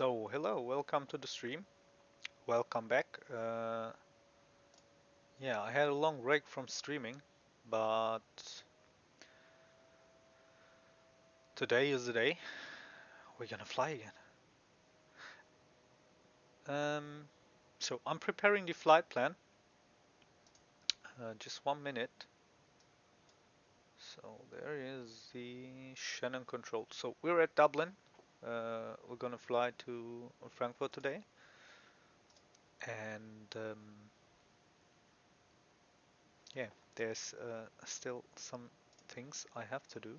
So, hello, welcome to the stream. Welcome back. Yeah, I had a long break from streaming, but today is the day. We're gonna fly again. Um, so I'm preparing the flight plan. Just 1 minute. So there is the Shannon control. So we're at Dublin. We're gonna fly to Frankfurt today, and yeah, there's still some things I have to do,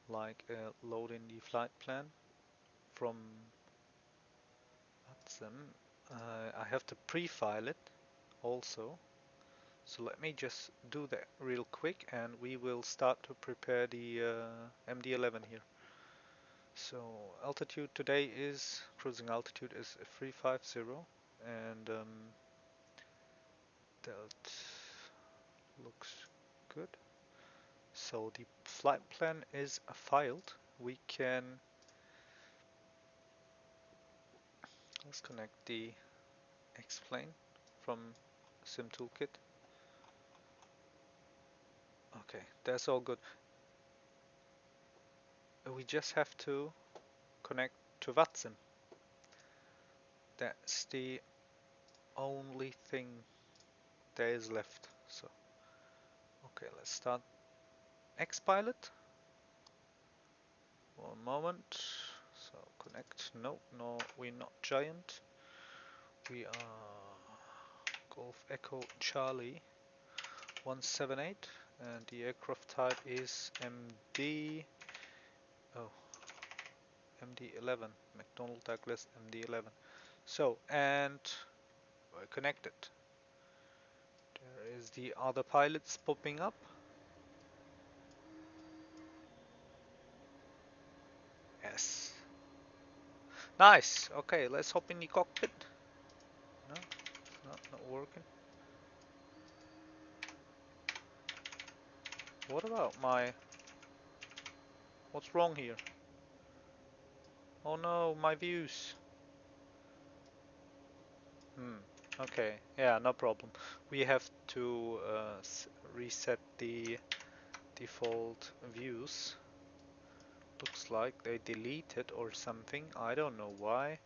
like loading the flight plan from Vatsim. I have to pre-file it also. So let me just do that real quick and we will start to prepare the MD11 here. So altitude today is, cruising altitude is 350 and that looks good. So the flight plan is filed. We can, let's connect the XPlane from Sim Toolkit. Okay, that's all good. We just have to connect to Vatsim. That's the only thing there is left. So, okay, let's start XPilot. One moment. So connect. No, we're not Giant. We are Golf Echo Charlie 178, and the aircraft type is oh MD11 McDonnell Douglas MD11. So and we're connected. There is the other pilots popping up. Yes. Nice. Okay, let's hop in the cockpit. No, it's not working. What about my... What's wrong here? Oh no, my views. Okay, yeah, no problem. We have to reset the default views. Looks like they deleted or something. I don't know why.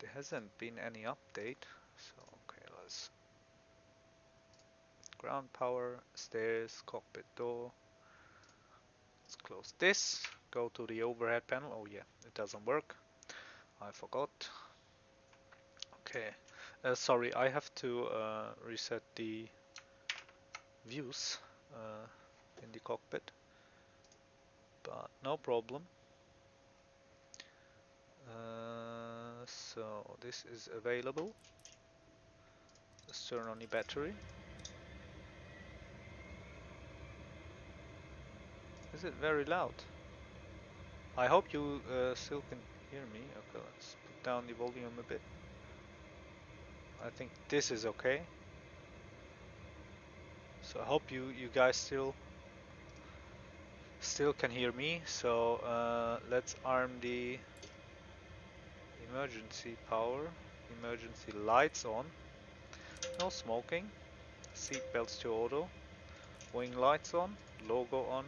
There hasn't been any update. So, okay, let's... Ground power, stairs, cockpit door. Let's close this. Go to the overhead panel. Oh yeah, it doesn't work. I forgot. Okay. Sorry, I have to reset the views in the cockpit, but no problem. So this is available. Let's turn on the battery. Is it very loud? I hope you still can hear me. Okay, let's put down the volume a bit. I think this is okay. So I hope you guys still can hear me. So let's arm the emergency power, emergency lights on. No smoking. Seat belts to auto. Wing lights on. Logo on.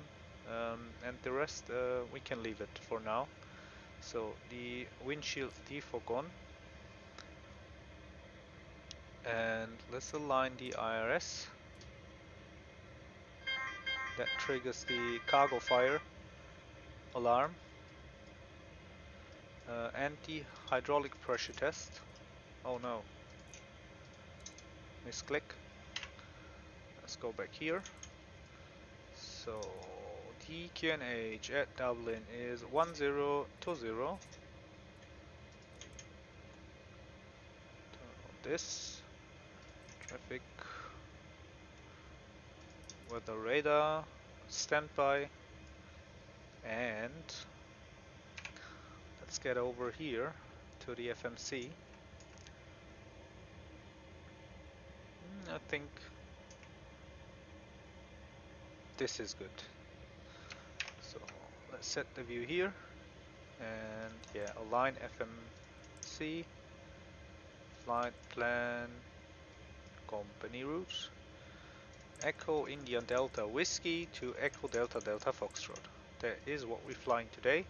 And the rest we can leave it for now. So the windshield defog on. And let's align the IRS. That triggers the cargo fire alarm. Anti-hydraulic pressure test. Oh no. Misclick. Let's go back here. So the QNH at Dublin is 1020. Turn on this. Traffic. Weather radar. Standby. And let's get over here to the FMC. I think this is good. So let's set the view here. And yeah, align FMC, flight plan, company route, Echo India Delta Whiskey to Echo Delta Delta Foxtrot. That is what we're flying today.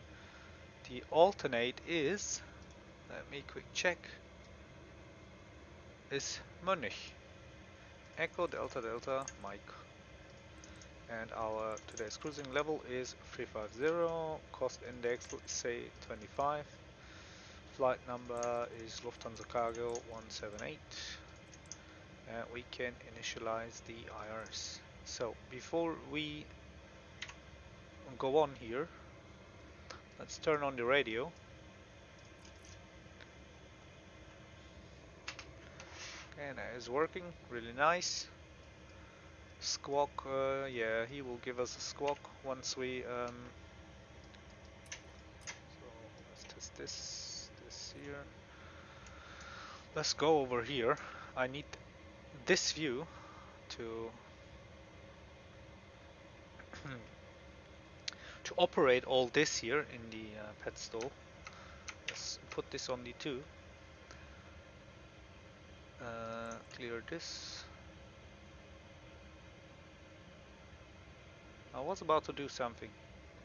The alternate is, let me quick check, is Munich. Echo Delta Delta Mike. And our today's cruising level is 350, cost index let's say 25, flight number is Lufthansa Cargo 178, and we can initialize the IRS. So before we go on here, let's turn on the radio. And that is working, really nice. Squawk, yeah, he will give us a squawk once we so let's test this here. Let's go over here. I need this view to to operate all this here in the pet stall. Let's put this on the 2. Clear this. I was about to do something.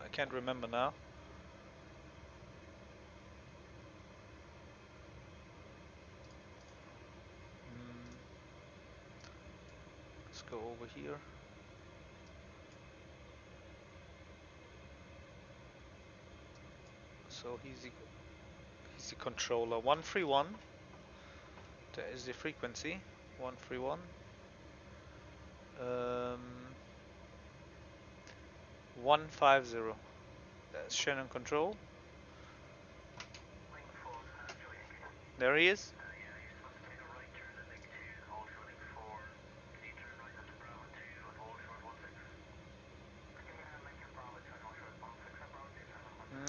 I can't remember now. Let's go over here. So he's the controller. 131. That is the frequency. 131. 150. That's Shannon control. There he is.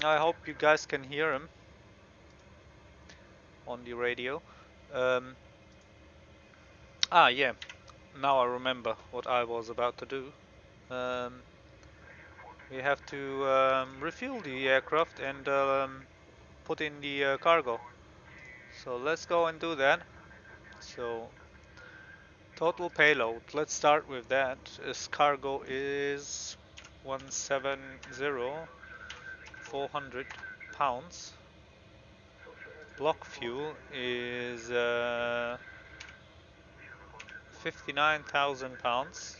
I hope you guys can hear him on the radio. Yeah, now I remember what I was about to do. We have to refuel the aircraft and put in the cargo. So let's go and do that. So total payload, let's start with that. This cargo is 170, 400 pounds. Block fuel is 59,000 pounds.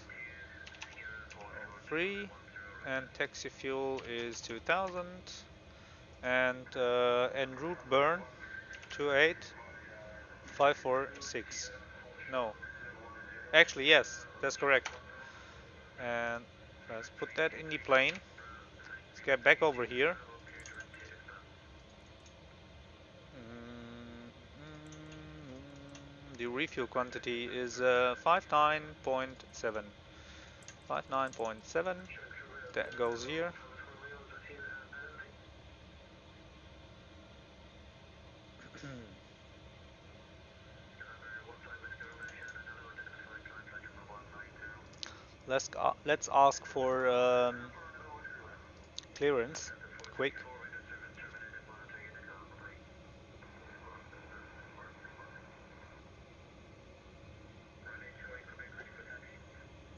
Free. And taxi fuel is 2,000. And en route burn 28,546. No. Actually, yes, that's correct. And let's put that in the plane. Let's get back over here. The refuel quantity is 59.7. 59.7. That goes here. Let's ask for clearance, quick.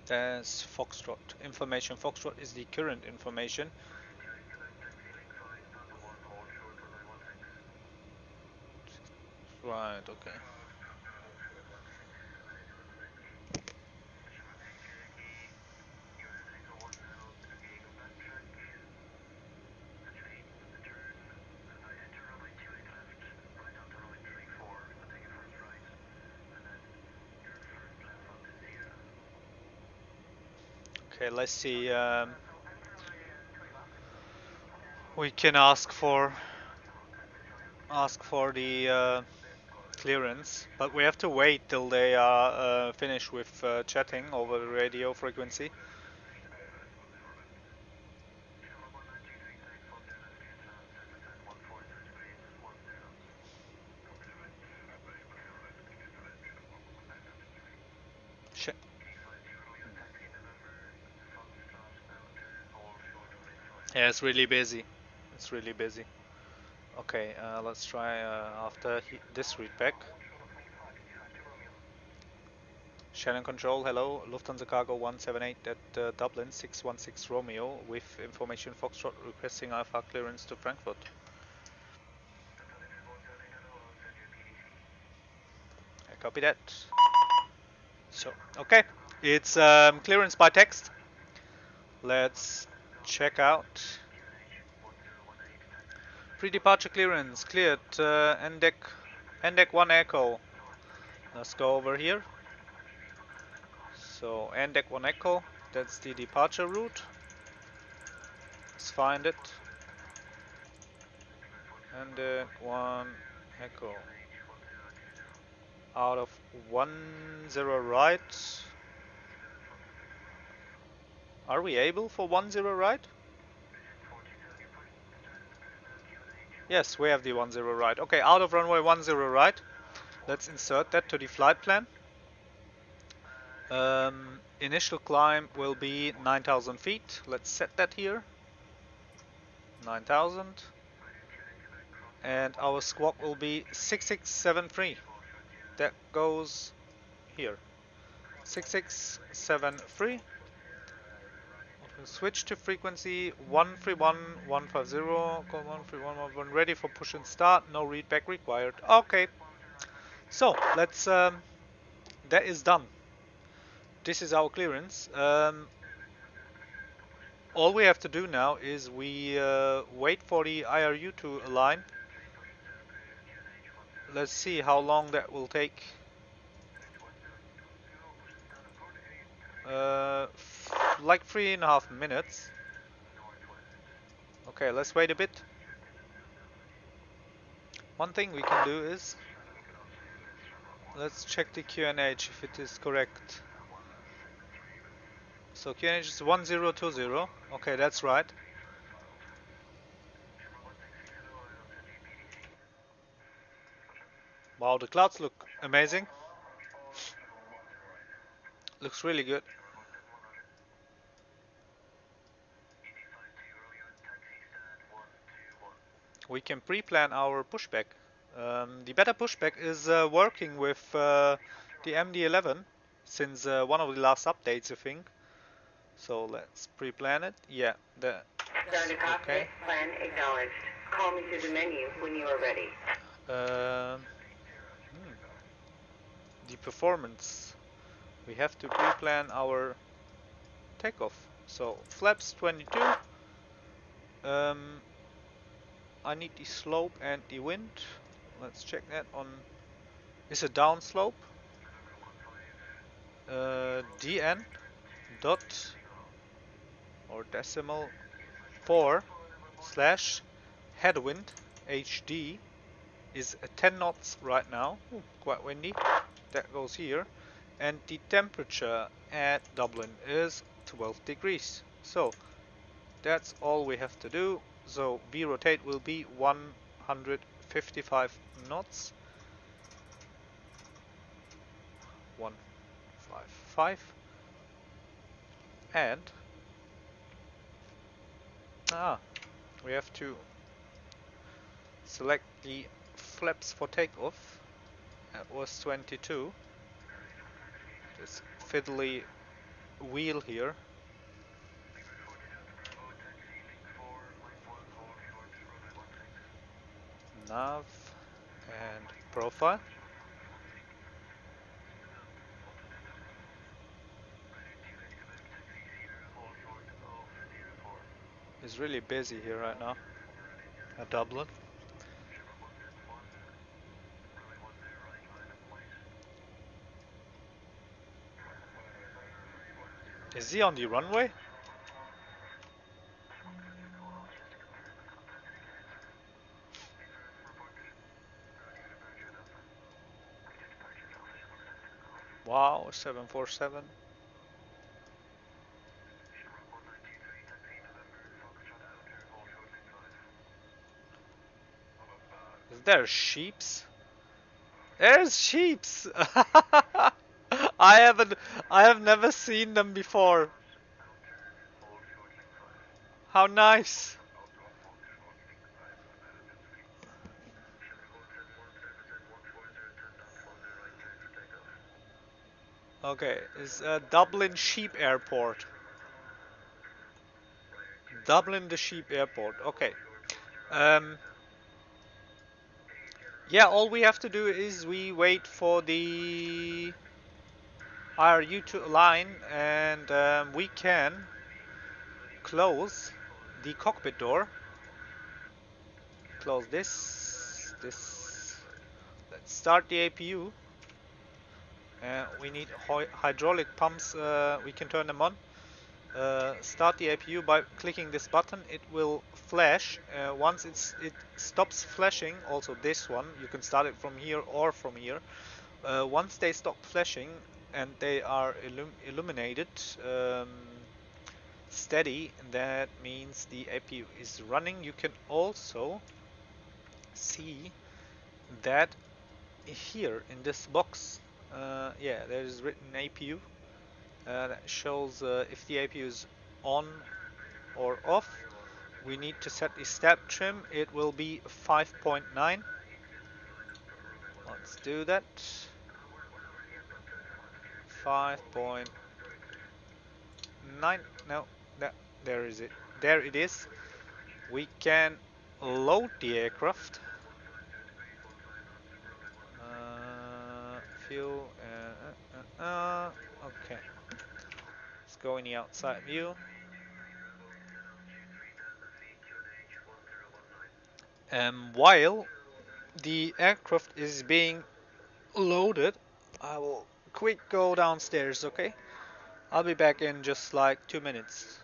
That's Foxtrot. Information Foxtrot is the current information. Right, okay. Okay, let's see. We can ask for the clearance, but we have to wait till they are finished with chatting over the radio frequency. Yeah, it's really busy. It's really busy. Okay, let's try after this readback. Shannon Control, hello, Lufthansa Cargo 178 at Dublin 616 Romeo with information Foxtrot requesting Alpha clearance to Frankfurt. I copy that. So, okay, it's clearance by text. Let's check out. Pre-departure clearance cleared, NDEC 1 Echo. Let's go over here. So NDEC 1 Echo, that's the departure route. Let's find it. NDEC 1 Echo. Out of 10 right. Are we able for 10 right? Yes, we have the 10 right. Okay, out of runway 10 right. Let's insert that to the flight plan. Initial climb will be 9,000 feet. Let's set that here. 9,000. And our squawk will be 6673. That goes here. 6673. Switch to frequency 131.150. Call 131.1. Ready for push and start. No readback required. Okay. So let's. That is done. This is our clearance. All we have to do now is we wait for the IRU to align. Let's see how long that will take. Like 3.5 minutes. Okay, let's wait a bit. One thing we can do is let's check the QNH if it is correct. So QNH is 1020. Okay, that's right. Wow, the clouds look amazing. Looks really good. We can pre-plan our pushback. The better pushback is working with the MD11 since one of the last updates, I think. So let's pre-plan it. Yeah, that's okay. Plan acknowledged. Call me through the menu when you are ready. The performance. We have to pre-plan our takeoff. So flaps 22. I need the slope and the wind. Let's check that on. Is a down slope. DN dot or decimal 4 slash headwind HD is 10 knots right now. Ooh, quite windy. That goes here. And the temperature at Dublin is 12 degrees. So that's all we have to do. So V rotate will be 155 knots. 155. And we have to select the flaps for takeoff. That was 22. This fiddly wheel here. Nav and profile. It's really busy here right now at Dublin. Is he on the runway? Wow, 747. Is there sheeps? There's sheeps! I have never seen them before. How nice! Okay, it's Dublin Sheep Airport. Dublin the Sheep Airport. Okay. Um, yeah, all we have to do is we wait for the IRU to align, and we can close the cockpit door. Close this. Let's start the APU. We need hydraulic pumps. We can turn them on. Start the APU by clicking this button. It will flash. Once it stops flashing, also this one, you can start it from here or from here. Once they stop flashing and they are illuminated steady, that means the APU is running. You can also see that here in this box, yeah, there's written APU. That shows if the APU is on or off. We need to set the step trim. It will be 5.9. Let's do that. 5.9. No, there is it. There it is. We can load the aircraft. Fuel. Okay. Let's go in the outside view. While the aircraft is being loaded, I will quick go downstairs, okay? I'll be back in just like 2 minutes.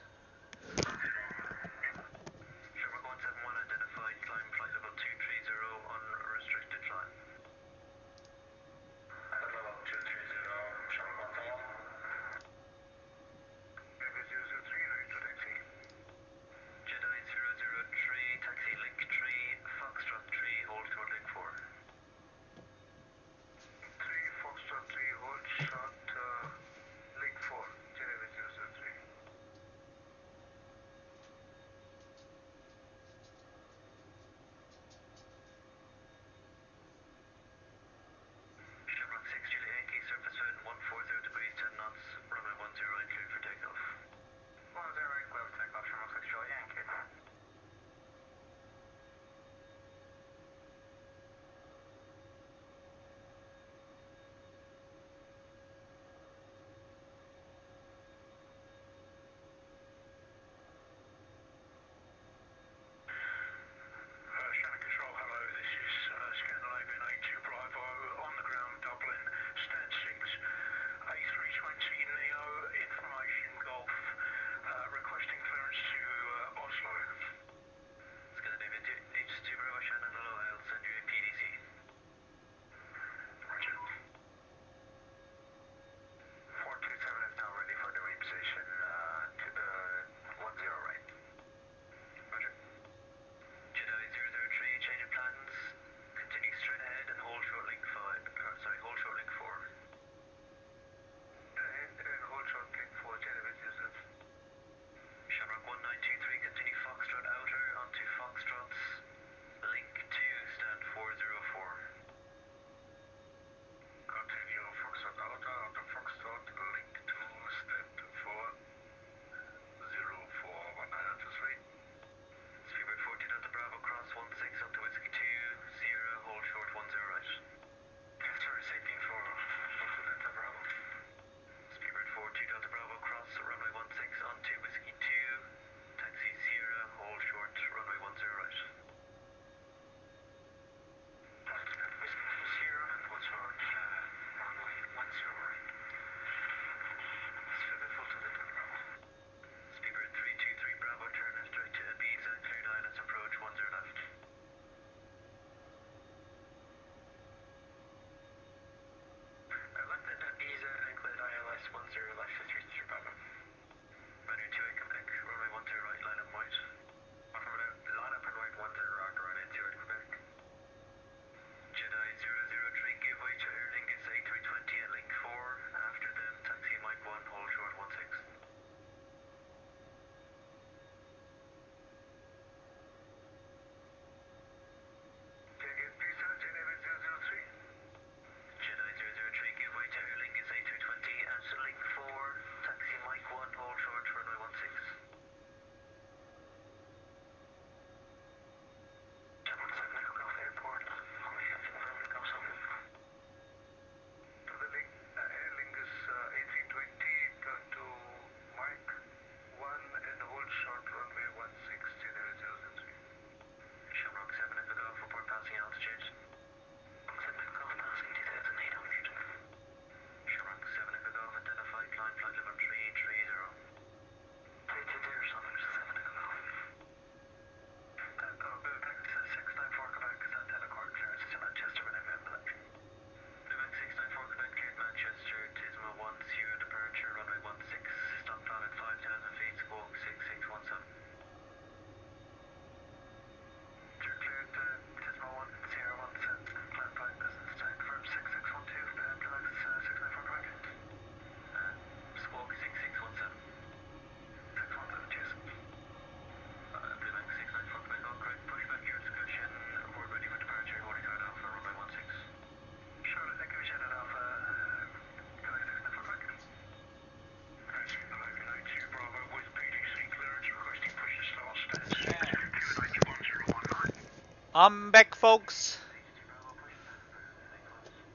I'm back, folks.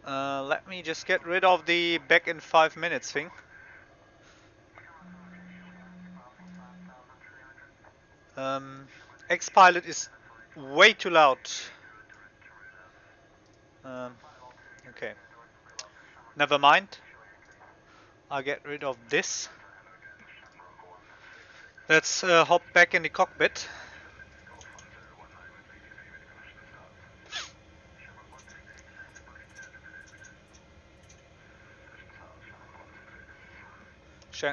Let me just get rid of the back in 5 minutes thing. Xpilot is way too loud. Okay. Never mind. I'll get rid of this. Let's hop back in the cockpit. Okay.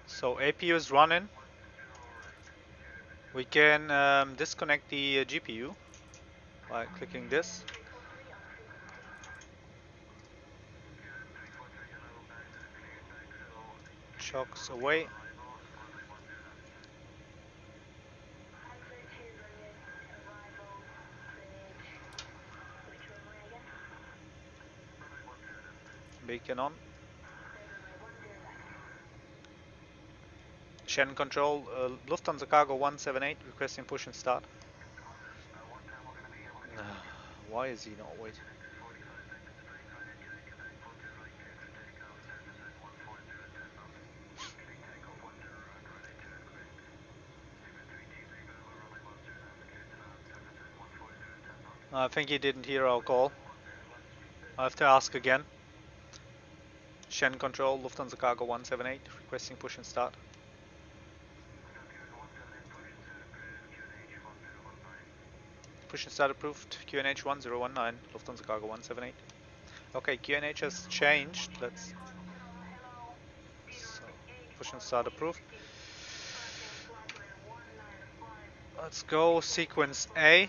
So APU is running. We can disconnect the GPU by clicking this. Shocks away. Beacon on. Shannon control, Lufthansa cargo 178 requesting push and start. Why is he not waiting? I think he didn't hear our call. I have to ask again. Shen control, Lufthansa cargo 178, requesting push and start. Push and start approved, QNH 1019, Lufthansa cargo 178. Okay, QNH has changed. Let's. So, push and start approved. Let's go sequence A.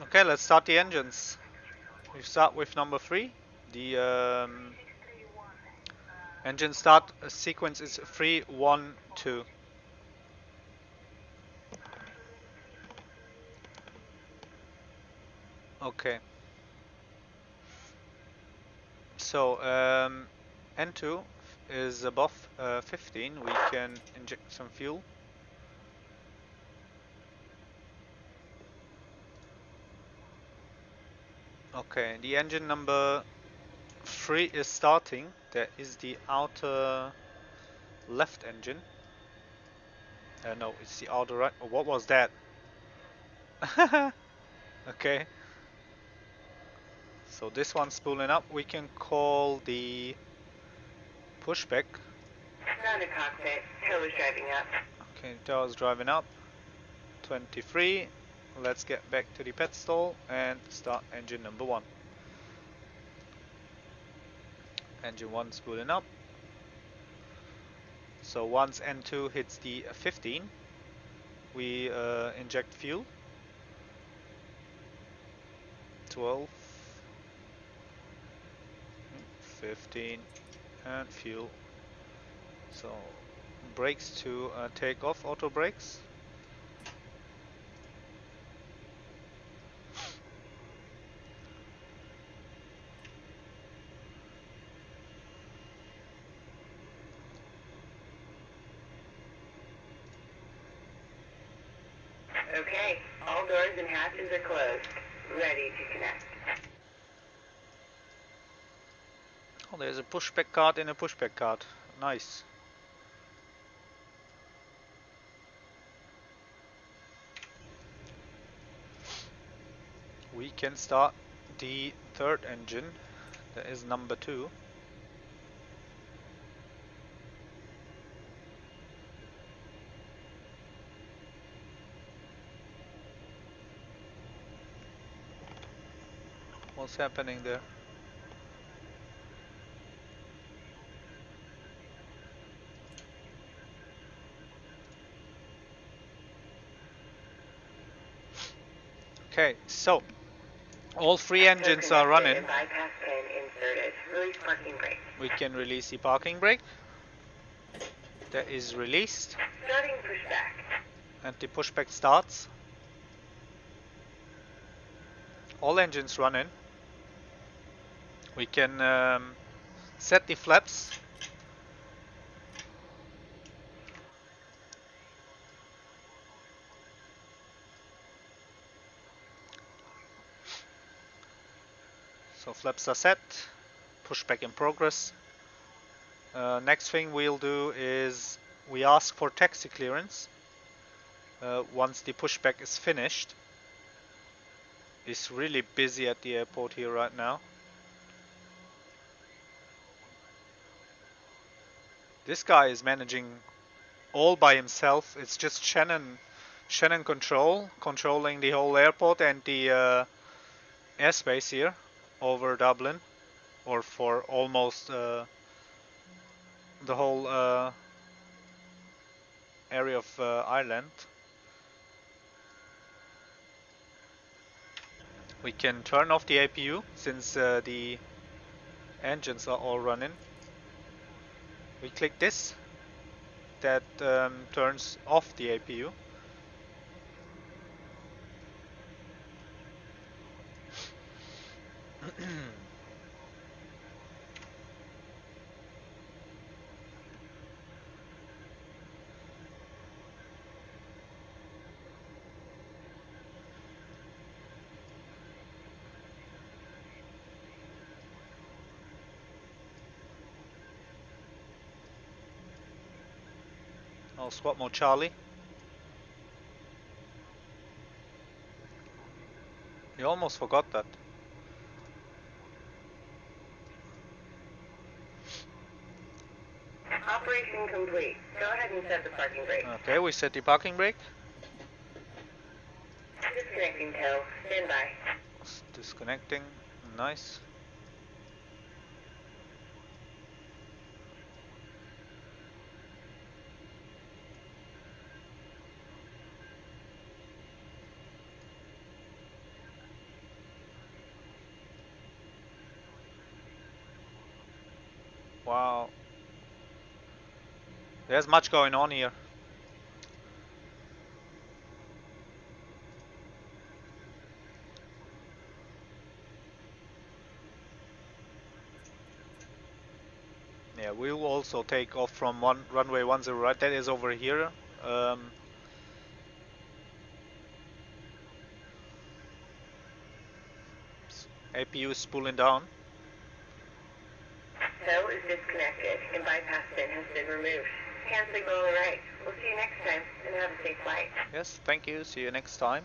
Okay, let's start the engines. We start with number 3. The engine start sequence is 3, 1, 2. Okay. So N2 is above 15. We can inject some fuel. Okay, the engine number 3 is starting. That is the outer left engine. No, it's the outer right. Oh, what was that? Okay. So this one's spooling up. We can call the pushback. Found a cockpit. Tower's driving up. Okay, tower's driving up. 23. Let's get back to the pit stall and start engine number 1. Engine 1 spooling up. So once N2 hits the 15, we inject fuel. 12, 15, and fuel. So brakes to take off, auto brakes. Okay, all doors and hatches are closed. Ready to connect. Oh, there's a pushback card and a pushback card. Nice. We can start the third engine. That is number 2. What's happening there? Okay, so all 3 engines are running. Bypass pin inserted. Release parking brake. We can release the parking brake. That is released. Starting pushback. And the pushback starts. All engines running. We can set the flaps. So flaps are set. Pushback in progress. Next thing we'll do is we ask for taxi clearance once the pushback is finished. It's really busy at the airport here right now. This guy is managing all by himself. It's just Shannon controlling the whole airport and the airspace here over Dublin, or for almost the whole area of Ireland. We can turn off the APU since the engines are all running. We click this, that turns off the APU. I'll squat mode Charlie. You almost forgot that. Operation complete. Go ahead and set the parking brake. Okay, we set the parking brake. Disconnecting tow. Stand by. Disconnecting. Nice. Wow. There's much going on here. Yeah, we'll also take off from runway 10 right. That is over here. APU is spooling down. Tow is disconnected and bypass pin has been removed. Hand signal on the right. We'll see you next time and have a safe flight. Yes, thank you. See you next time.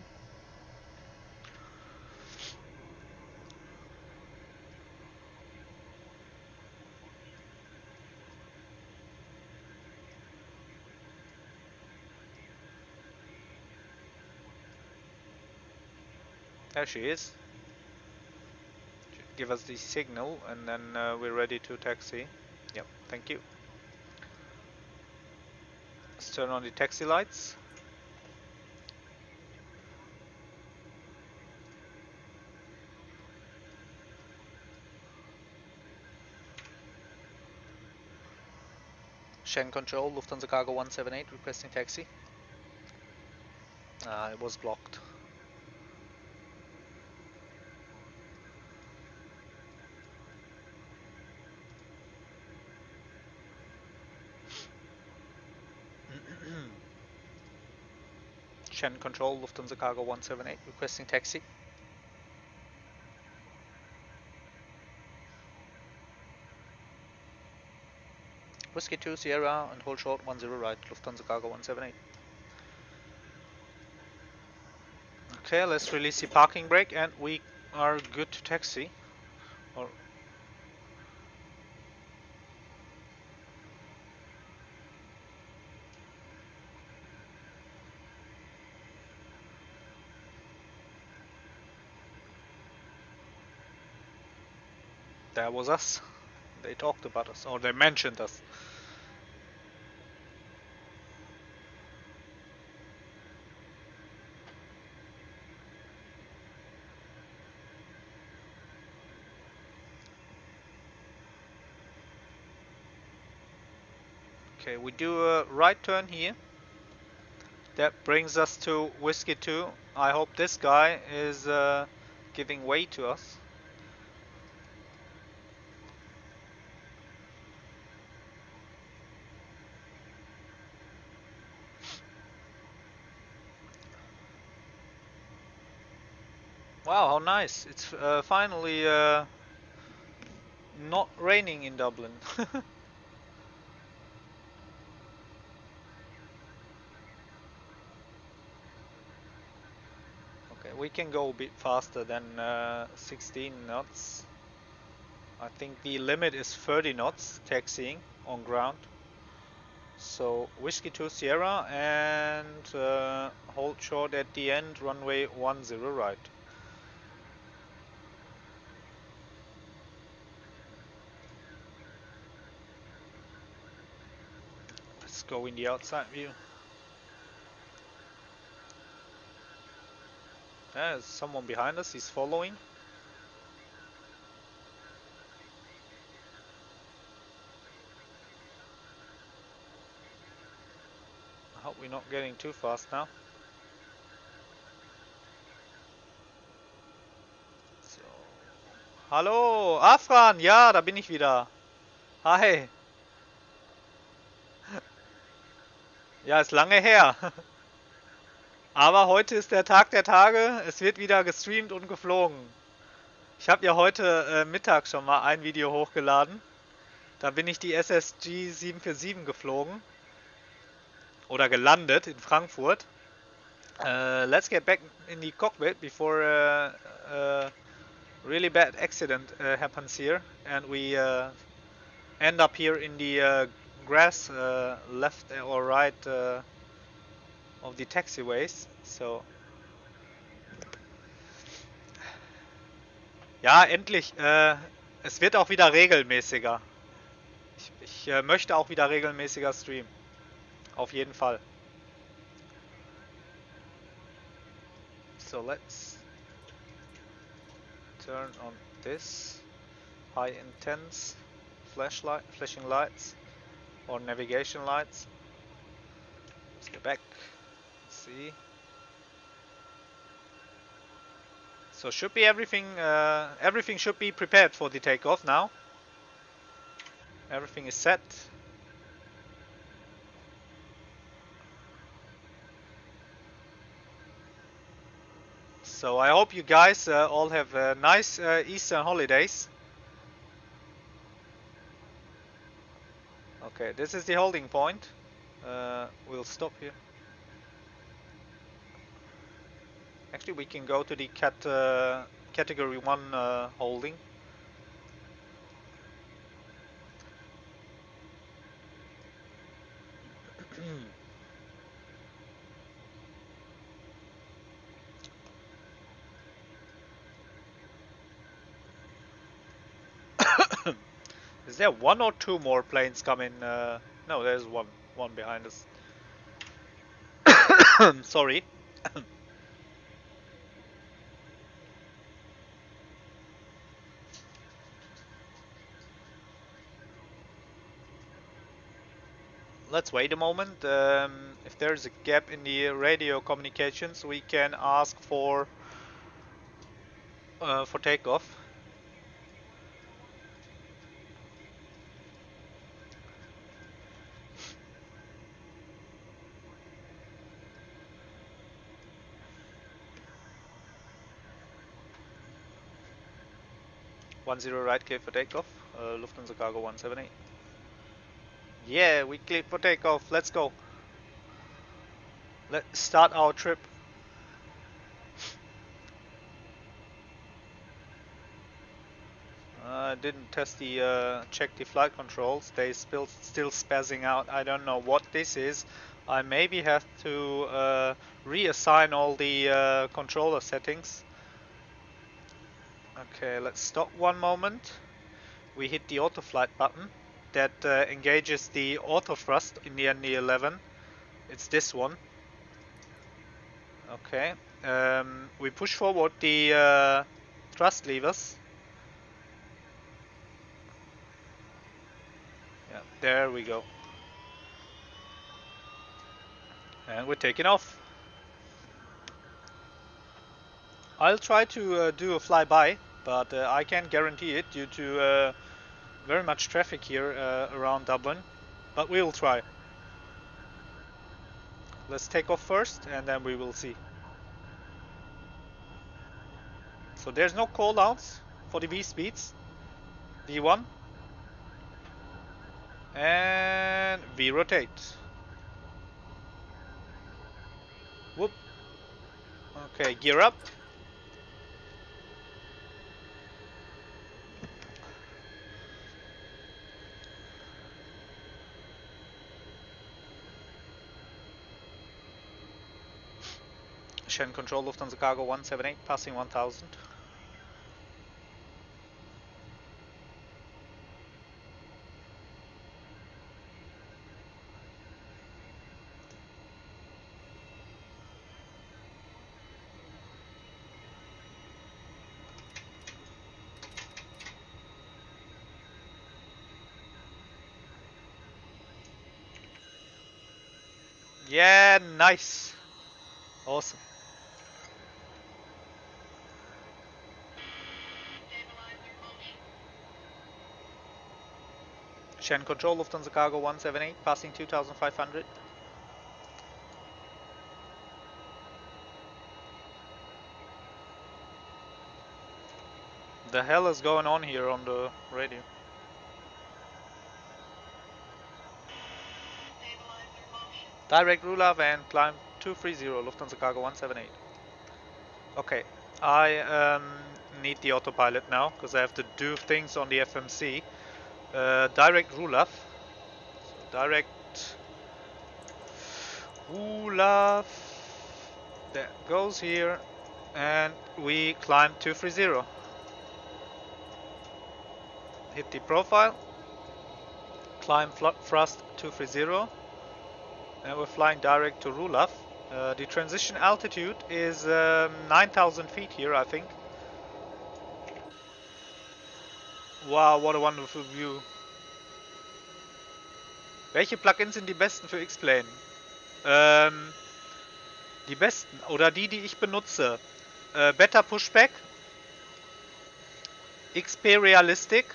There she is. Give us the signal and then we're ready to taxi. Yep, thank you. Let's turn on the taxi lights. Schengen control, Lufthansa Cargo 178 requesting taxi. It was blocked. Schengen control, Lufthansa Cargo 178 requesting taxi. Whiskey 2 Sierra and hold short 10 right, Lufthansa Cargo 178. Okay, let's release the parking brake and we are good to taxi. Or that was us. They talked about us, or they mentioned us. Okay, we do a right turn here. That brings us to Whiskey 2. I hope this guy is giving way to us. Wow, how nice. It's finally not raining in Dublin. Okay, we can go a bit faster than 16 knots. I think the limit is 30 knots taxiing on ground. So Whiskey 2 Sierra and hold short at the end, runway 10 right. Let's go in the outside view. There's someone behind us, he's following. I hope we're not getting too fast now. So. Hallo, Afran, ja, da bin ich wieder. Hi. Ja, ist lange her. Aber heute ist der Tag der Tage. Es wird wieder gestreamt und geflogen. Ich habe ja heute Mittag schon mal ein Video hochgeladen. Da bin ich die SSG 747 geflogen. Oder gelandet in Frankfurt. Let's get back in the cockpit before really bad accident happens here. And we end up here in the grass left or right of the taxiways. So. Ja, endlich. Es wird auch wieder regelmäßiger. Ich möchte auch wieder regelmäßiger streamen. Auf jeden Fall. So let's turn on this high intense flashing lights or navigation lights. Let's get back. Let's see. So should be everything should be prepared for the takeoff now. Everything is set. So I hope you guys all have nice Easter holidays. Okay, this is the holding point. We'll stop here. Actually, we can go to the category 1 holding. Is there one or two more planes coming? No, there's one behind us. Sorry. Let's wait a moment. If there's a gap in the radio communications, we can ask for takeoff. One-zero right, clear for takeoff. Lufthansa Cargo 178. Yeah, we cleared for takeoff. Let's go. Let's start our trip. I didn't test the check the flight controls. They still spazzing out. I don't know what this is. I maybe have to reassign all the controller settings. Okay, let's stop one moment. We hit the auto flight button that engages the auto thrust in the MD11. It's this one. Okay. We push forward the thrust levers. Yeah, there we go. And we're taking off. I'll try to do a flyby, but I can't guarantee it due to very much traffic here around Dublin. But we'll try. Let's take off first and then we will see. So there's no callouts for the V speeds. V1. And V rotate. Whoop. Okay, gear up. Shen control Lufthansa Cargo 178 passing 1000. Yeah, nice. Awesome. Shen control Lufthansa Cargo 178 passing 2500. The hell is going on here on the radio? Direct Rulav and climb 230 Lufthansa Cargo 178. Okay, I need the autopilot now because I have to do things on the FMC. Direct Rulav. So direct Rulav. That goes here, and we climb 230. Hit the profile. Climb thrust 230. And we're flying direct to Rulav. The transition altitude is 9,000 feet here, I think. Wow, what a wonderful view. Welche Plugins sind die besten für XPlane? Die besten, oder die ich benutze. Beta Pushback. XP Realistic.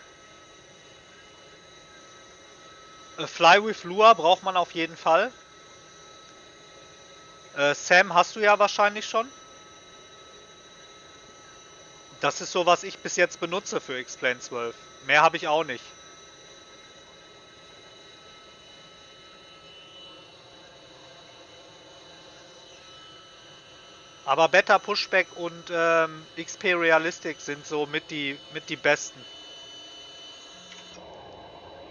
Fly with Lua braucht man auf jeden Fall. Sam hast du ja wahrscheinlich schon. Das ist so, was ich bis jetzt benutze für XPlane 12. Mehr habe ich auch nicht. Aber Beta Pushback und XP Realistic sind so mit die besten.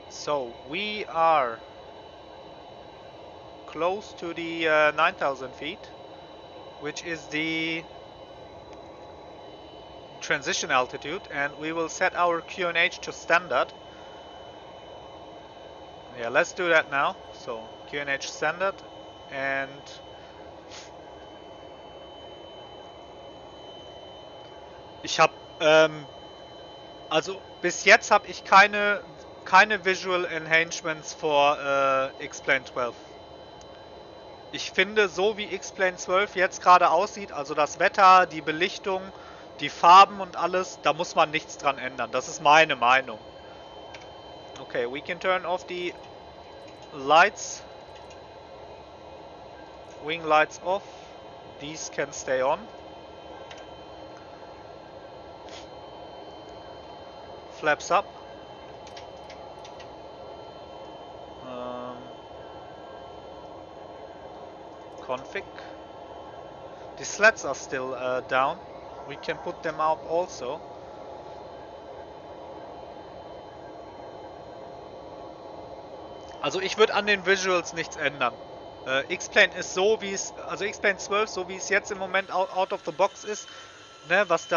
So, we are close to the 9,000 feet, which is the transition altitude, and we will set our QNH to standard. Yeah, let's do that now. So, QNH standard, and ich habe, also bis jetzt habe ich keine Visual Enhancements für XPlane 12. Ich finde, so wie XPlane 12 jetzt gerade aussieht, also das Wetter, die Belichtung, die Farben und alles, da muss man nichts dran ändern. Das ist meine Meinung. Okay, we can turn off the lights. Wing lights off. These can stay on. Flaps up. Config. The slats are still down. We can put them up also. Also ich würde an den Visuals nichts ändern. XPlane ist so wie es, also XPlane 12, so wie es jetzt im Moment out of the box ist, ne, was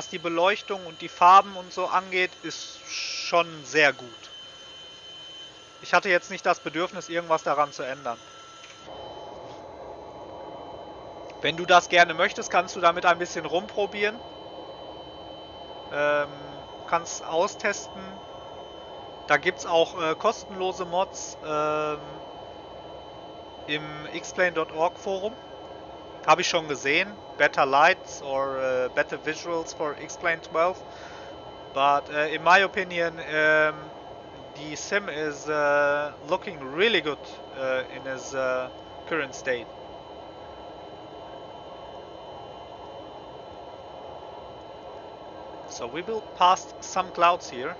die Beleuchtung und die Farben und so angeht, ist schon sehr gut. Ich hatte jetzt nicht das Bedürfnis, irgendwas daran zu ändern. Wenn du das gerne möchtest, kannst du damit ein bisschen rumprobieren. Kannst austesten. Da gibt es auch kostenlose Mods im xplane.org Forum. habe ich schon gesehen. Better lights or better visuals for XPlane 12. But in my opinion, the sim is looking really good in its current state. So we will pass some clouds here.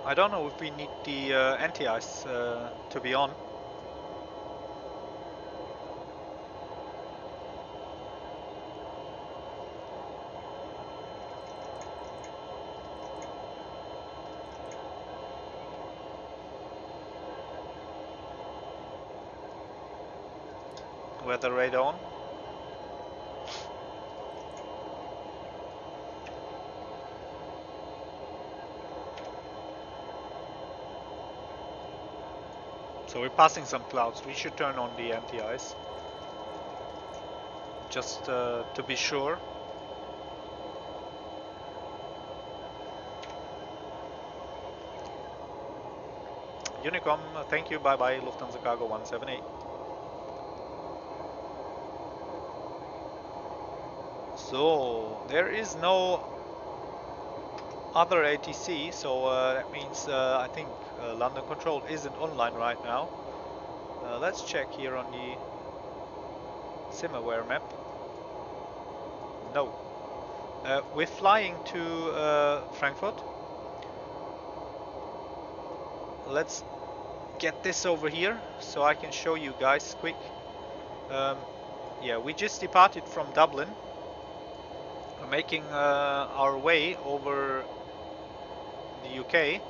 I don't know if we need the anti-ice to be on. Weather radar on. So we're passing some clouds. We should turn on the anti-ice. Just to be sure. Unicom, thank you, bye bye, Lufthansa Cargo 178. So, there is no other ATC, so that means I think London Control isn't online right now. Let's check here on the SimAware map. No. We're flying to Frankfurt. Let's get this over here so I can show you guys quick. Yeah, we just departed from Dublin. We're making our way over the UK,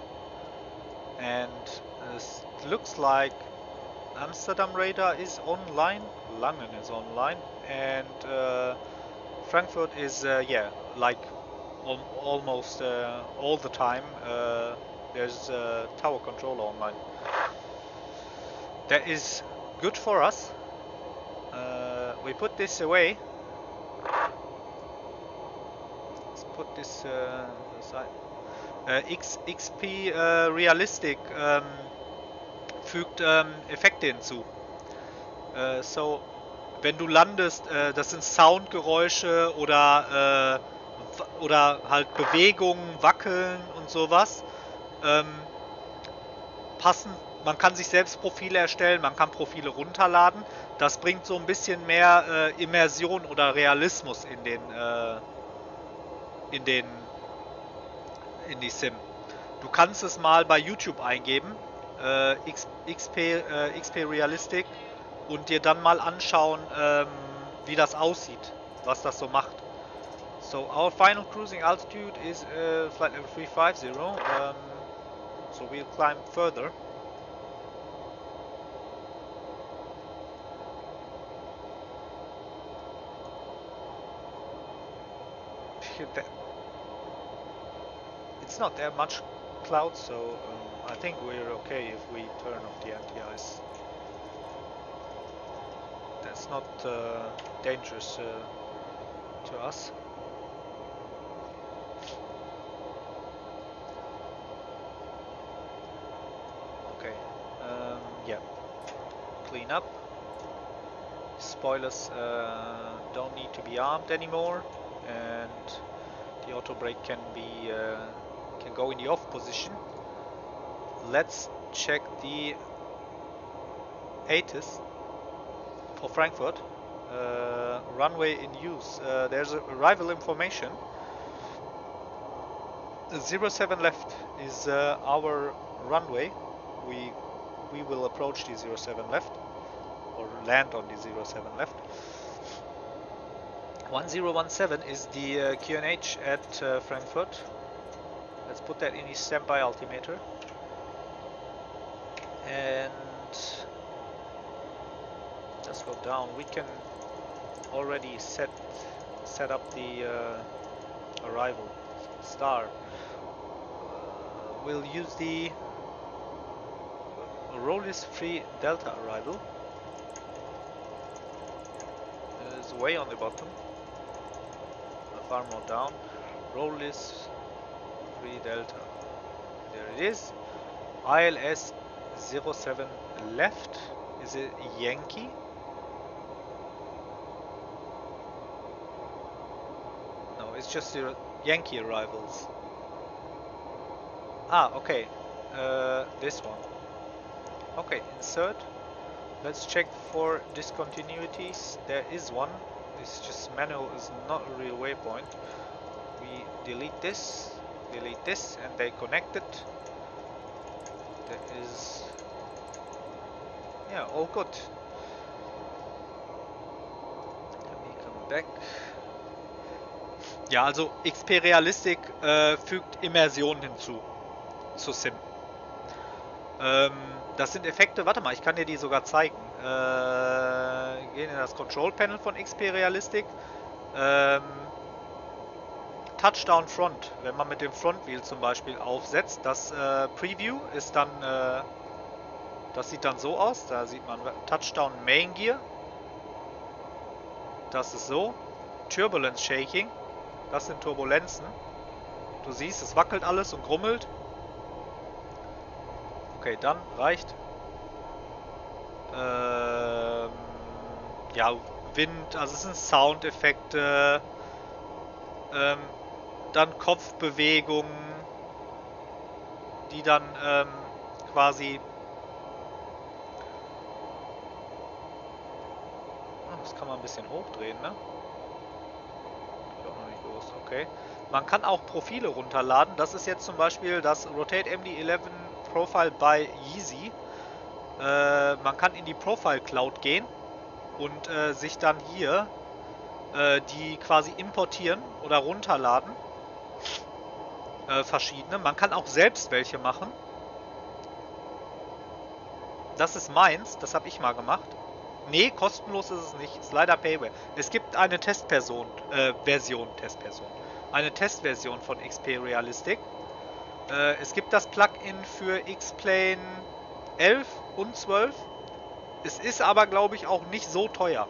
and it looks like Amsterdam radar is online, London is online, and Frankfurt is yeah, like almost all the time there's tower controller online. That is good for us. We put this away. Let's put this aside. XP Realistic fügt Effekte hinzu. So, wenn du landest, das sind Soundgeräusche oder halt Bewegungen, Wackeln und sowas. Passen. Man kann sich selbst Profile erstellen, man kann Profile runterladen. Das bringt so ein bisschen mehr Immersion oder Realismus in die Sim. Du kannst es mal bei YouTube eingeben, XP Realistic, und dir dann mal anschauen, wie das aussieht, was das so macht. So our final cruising altitude is flight level 350. So we'll climb further. It's not that much clouds, so I think we're okay if we turn off the anti-ice. That's not dangerous to us. Okay, yeah, clean up. Spoilers don't need to be armed anymore, and the auto brake can go in the off position. Let's check the ATIS for Frankfurt. Runway in use. There's arrival information. 07 left is our runway. We will approach the 07 left, or land on the 07 left. 1017 is the QNH at Frankfurt. Let's put that in the standby altimeter. And let's go down. We can already set up the arrival star. We'll use the roll is free delta arrival. It's way on the bottom. Far more down. Roll is free delta. There it is. ILS 07 left. Is it Yankee? No, it's just the Yankee arrivals. Ah, okay. This one. Okay, insert. Let's check for discontinuities. There is one. It's just manual is not a real waypoint. We delete this, and they connect it. That is, yeah, all good. Let me come back. Ja, also XP Realistic fügt Immersion hinzu zu Sim. Das sind Effekte, warte mal, ich kann dir die sogar zeigen. Gehen in das Control Panel von XP Realistic. Touchdown Front, wenn man mit dem Front Wheel zum Beispiel aufsetzt, das Preview ist dann, das sieht dann so aus, da sieht man Touchdown Main Gear, das ist so, Turbulence Shaking, das sind Turbulenzen, du siehst, es wackelt alles und grummelt. Okay, dann reicht. Ja, Wind, also es sind Soundeffekte, dann Kopfbewegungen, die dann quasi... Das kann man ein bisschen hochdrehen, ne? Geht auch noch nicht los, okay. Man kann auch Profile runterladen. Das ist jetzt zum Beispiel das Rotate MD11 Profile by Yeezy. Man kann in die Profile Cloud gehen und sich dann hier die quasi importieren oder runterladen. Verschiedene. Man kann auch selbst welche machen. Das ist meins, das habe ich mal gemacht. Nee, kostenlos ist es nicht, ist leider Payware. Es gibt eine Testversion, eine Testversion von XP Realistic. Es gibt das Plugin für XPlane 11 und 12. Es ist aber, glaube ich, auch nicht so teuer.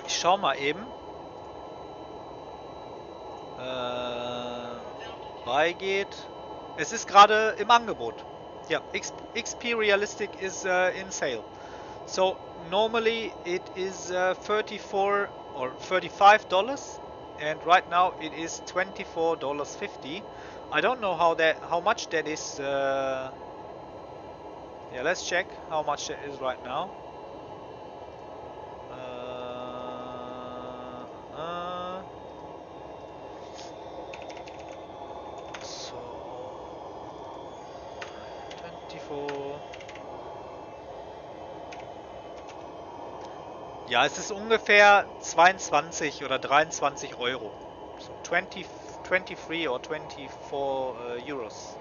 Ich schau mal eben. Beigeht. Es ist gerade im Angebot. Yeah, XP Realistic is in sale. So normally it is 34 or $35, and right now it is $24.50. I don't know how much that is. Yeah, let's check how much that is right now. So 24. Ja, es ist ungefähr 22 oder 23 Euro. So 23 or 24 Euros.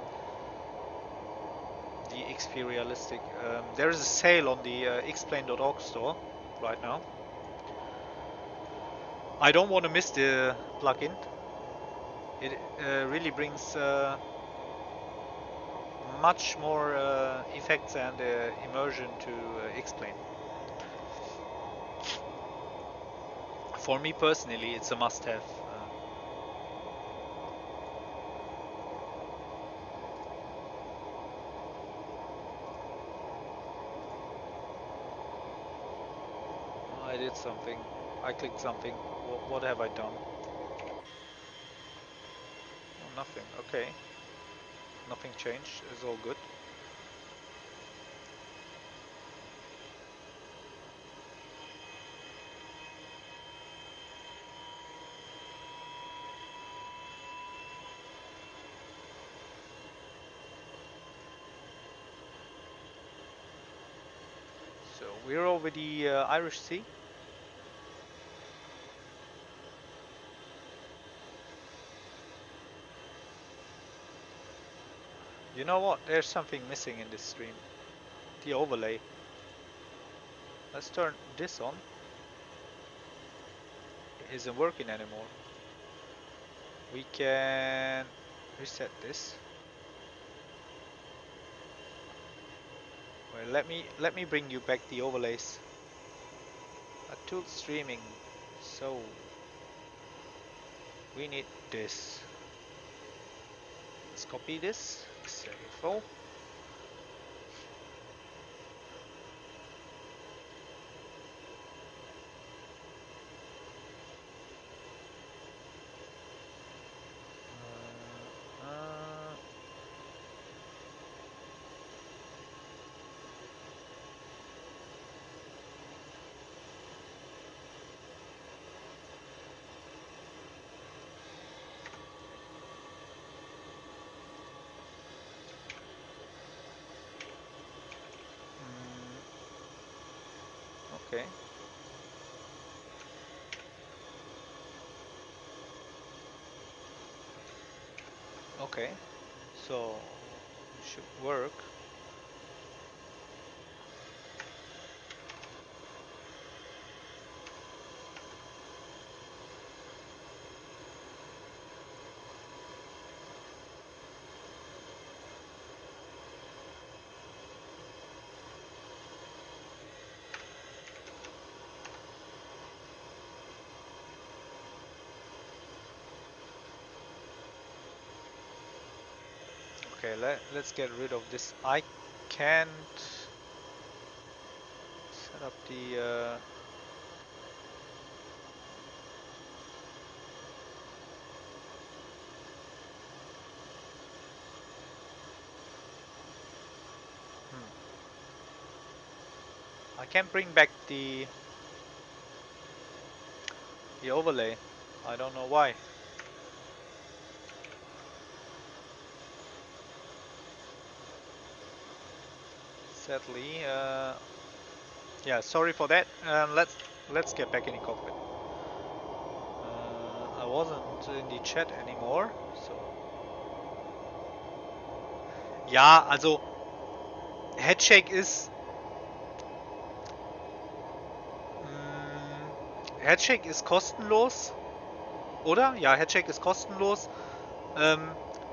The XP Realistic. There is a sale on the XPlane.org store right now. I don't want to miss the plugin. It really brings much more effects and immersion to XPlane. For me personally, it's a must-have. I did something. I clicked something. What have I done? Oh, nothing. Okay. Nothing changed. It's all good. So we're over the Irish Sea. You know what? There's something missing in this stream. The overlay. Let's turn this on. It isn't working anymore. We can reset this. Well, let me bring you back the overlays. A tool streaming. So we need this. let's copy this, save info. Okay. Okay. So it should work. Okay, let's get rid of this. I can't set up the I can't bring back the overlay. I don't know why. Sadly, yeah, sorry for that. Let's get back in the cockpit. I wasn't in the chat anymore, so ja, also Headshake Headshake ist kostenlos, oder? Ja, Headshake ist kostenlos.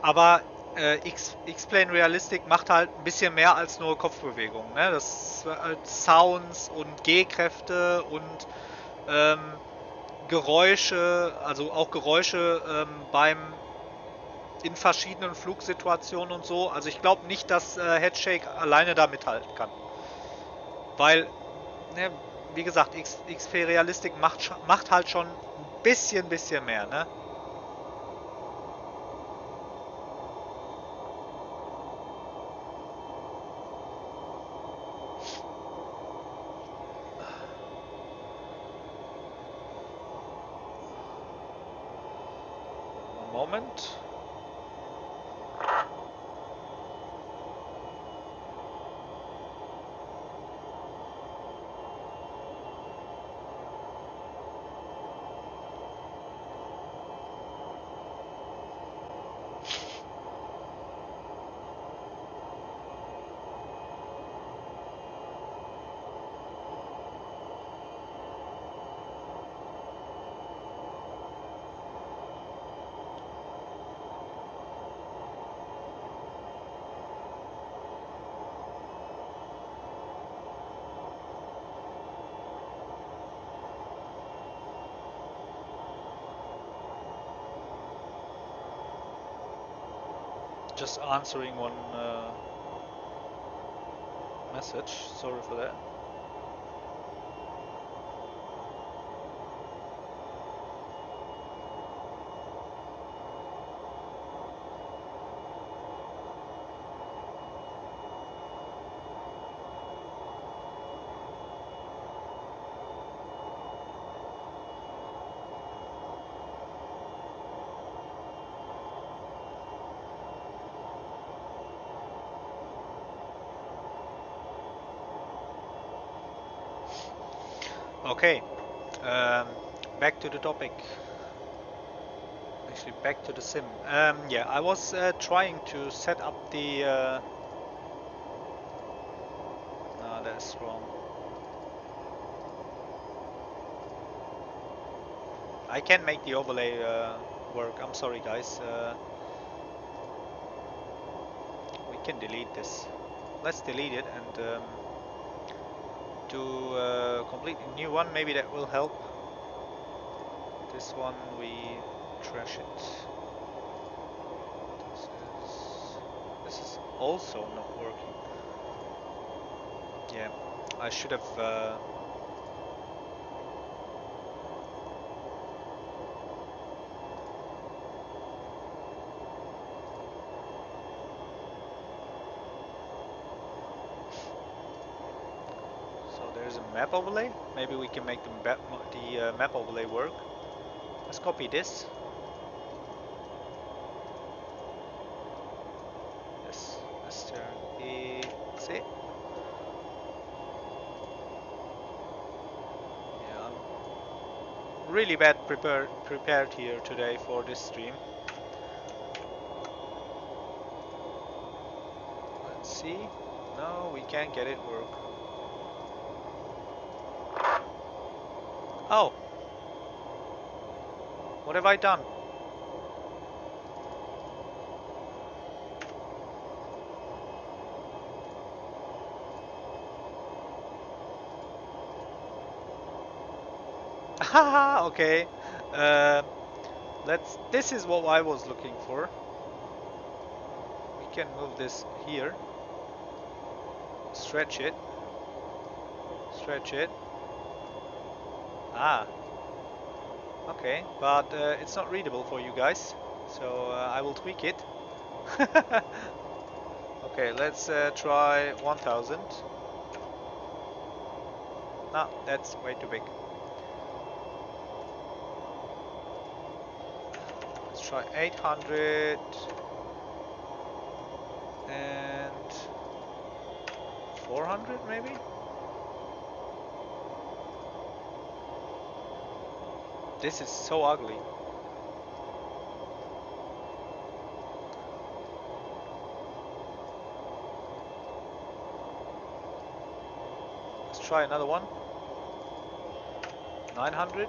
Aber XPlane Realistic macht halt ein bisschen mehr als nur Kopfbewegungen. Ne? Das halt Sounds und G-Kräfte und Geräusche, also auch Geräusche in verschiedenen Flugsituationen und so. Also ich glaube nicht, dass Headshake alleine da mithalten kann. Weil, ne, wie gesagt, XP Realistic macht halt schon ein bisschen mehr, ne? Moment. Just answering one message. Sorry for that. Okay, back to the topic. Actually, back to the sim. Yeah, I was trying to set up the. No, that's wrong. I can't make the overlay work. I'm sorry, guys. We can delete this. Let's delete it and do a completely new one. Maybe that will help. This one we trash it. This is also not working. Yeah, I should have. So there's a map overlay. Maybe we can make the map overlay work. Let's copy this. Yes, Mr. Easy. Yeah, I'm really bad prepared here today for this stream. Let's see. No, we can't get it work. Oh, what have I done? Haha, okay. Uh, this is what I was looking for. We can move this here. Stretch it. Stretch it. Ah, okay. But it's not readable for you guys. So I will tweak it. Okay, let's try 1000. No, that's way too big. Let's try 800 and 400 maybe? This is so ugly. Let's try another one. 900.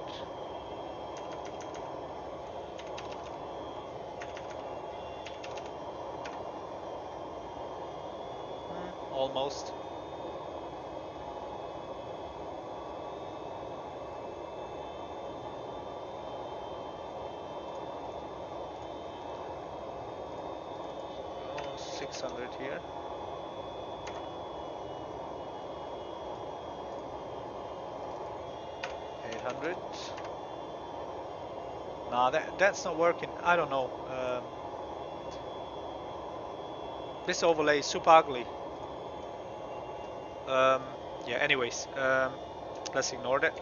Almost. Oh, 600 here. 800. Nah, that's not working. I don't know. This overlay is super ugly. Yeah, anyways, let's ignore that.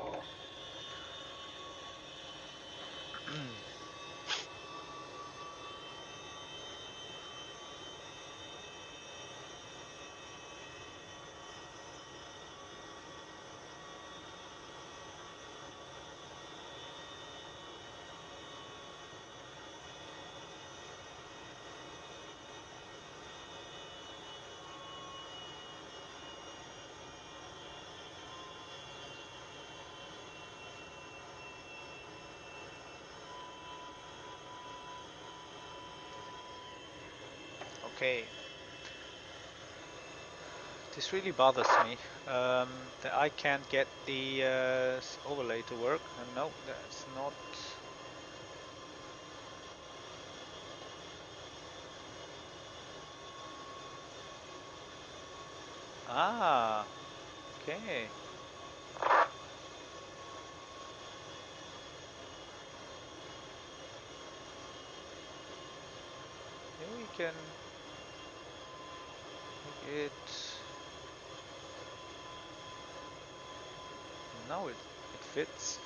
Okay. This really bothers me, that I can't get the overlay to work. No, that's not. Ah, okay. Maybe we can make it. No, it fits.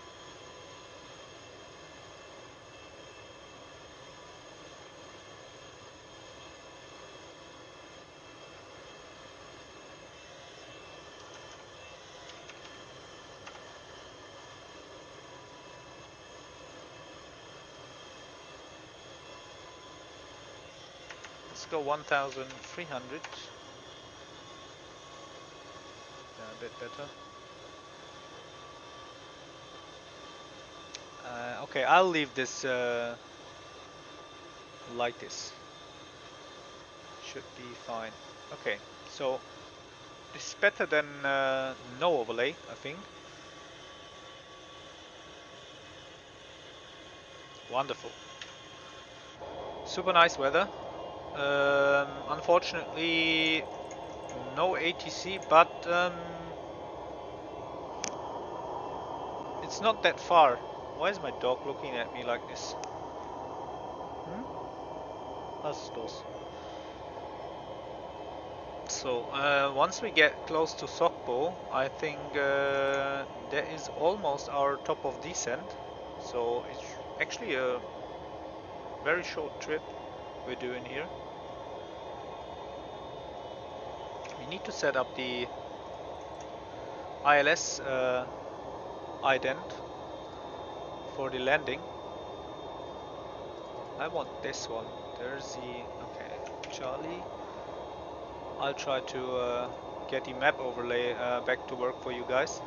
Let's go 1300. Yeah, a bit better. Okay, I'll leave this like this. Should be fine. Okay, so it's better than no overlay, I think. Wonderful. Super nice weather. Unfortunately, no ATC, but it's not that far. Why is my dog looking at me like this? Was ist los? So, once we get close to Sokpo, I think that is almost our top of descent. So it's actually a very short trip we're doing here. We need to set up the ILS ident for the landing. I want this one. There's the... okay, Charlie. I'll try to get the map overlay back to work for you guys.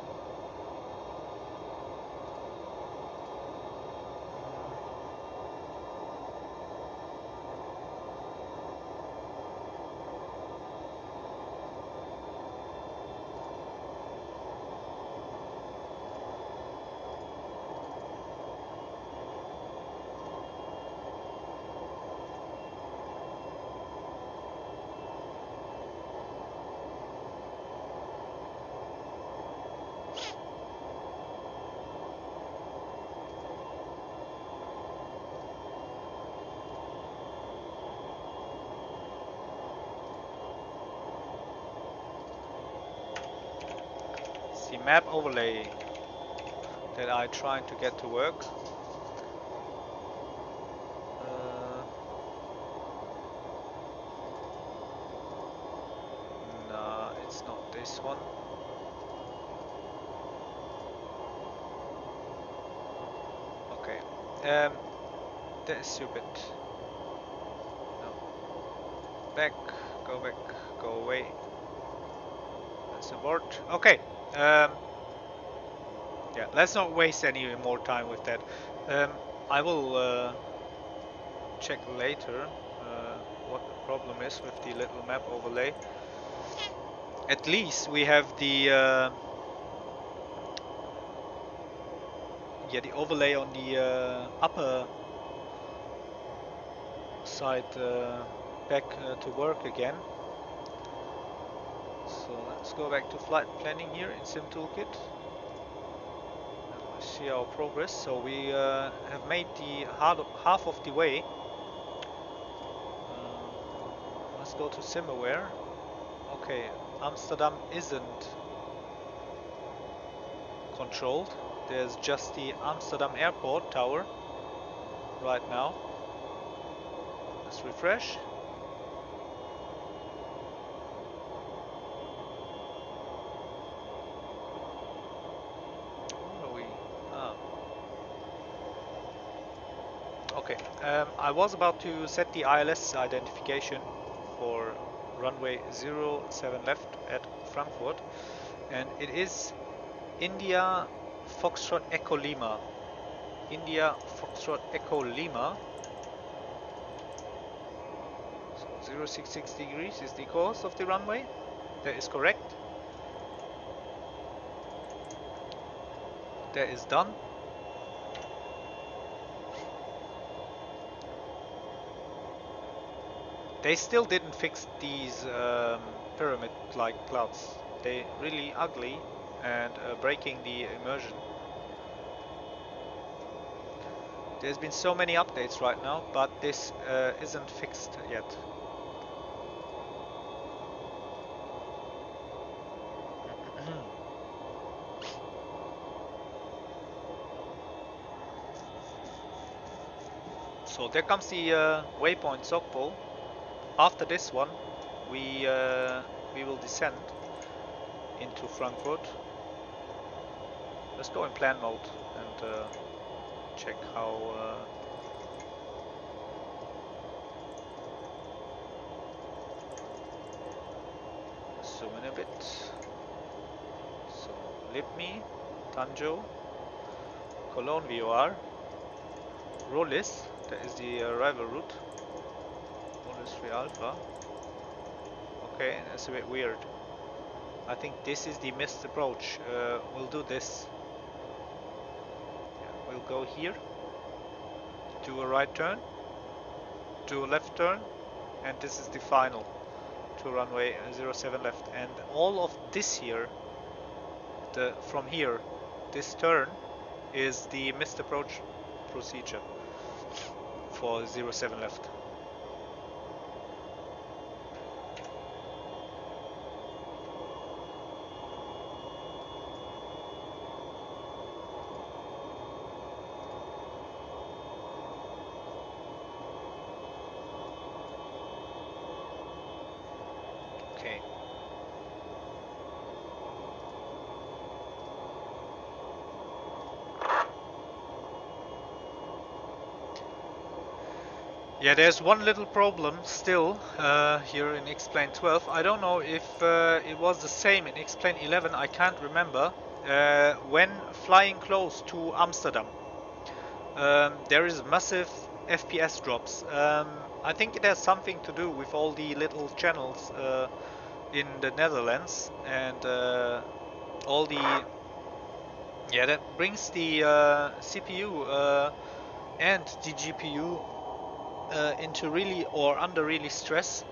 The map overlay that I trying to get to work. No, it's not this one. Okay, that is stupid. No, back, go away. Let's abort. Okay, yeah, let's not waste any more time with that. I will check later what the problem is with the little map overlay. At least we have the yeah, the overlay on the upper side back to work again. So let's go back to flight planning here in Sim Toolkit. See our progress. So we have made the half of the way. Let's go to SimAware. Okay, Amsterdam isn't controlled. There's just the Amsterdam Airport tower right now. Let's refresh. Where are we? Ah. Okay, I was about to set the ILS identification for runway 07 left at Frankfurt, and it is India Foxtrot Echo Lima. India Foxtrot Echo Lima. So 066 degrees is the course of the runway. That is correct. That is done. They still didn't fix these pyramid-like clouds. They're really ugly and breaking the immersion. There's been so many updates right now, but this isn't fixed yet. So there comes the waypoint Sokpo. After this one, we will descend into Frankfurt. Let's go in plan mode and check how zoom in a bit. So Lipmi, Tanjo, Cologne VOR, Rollis, that is the arrival route. Rollis 3 Alpha. Okay, that's a bit weird. I think this is the missed approach. We'll do this. Yeah, we'll go here, do a right turn, do a left turn, and this is the final to runway 07 left. And all of this here, from here, this turn is the missed approach procedure for 07 left. Okay. Yeah, there's one little problem still here in XPlane 12. I don't know if it was the same in XPlane 11, I can't remember. When flying close to Amsterdam, there is massive FPS drops. I think it has something to do with all the little channels in the Netherlands and all the... Yeah, that brings the CPU and the GPU into really or under really stress.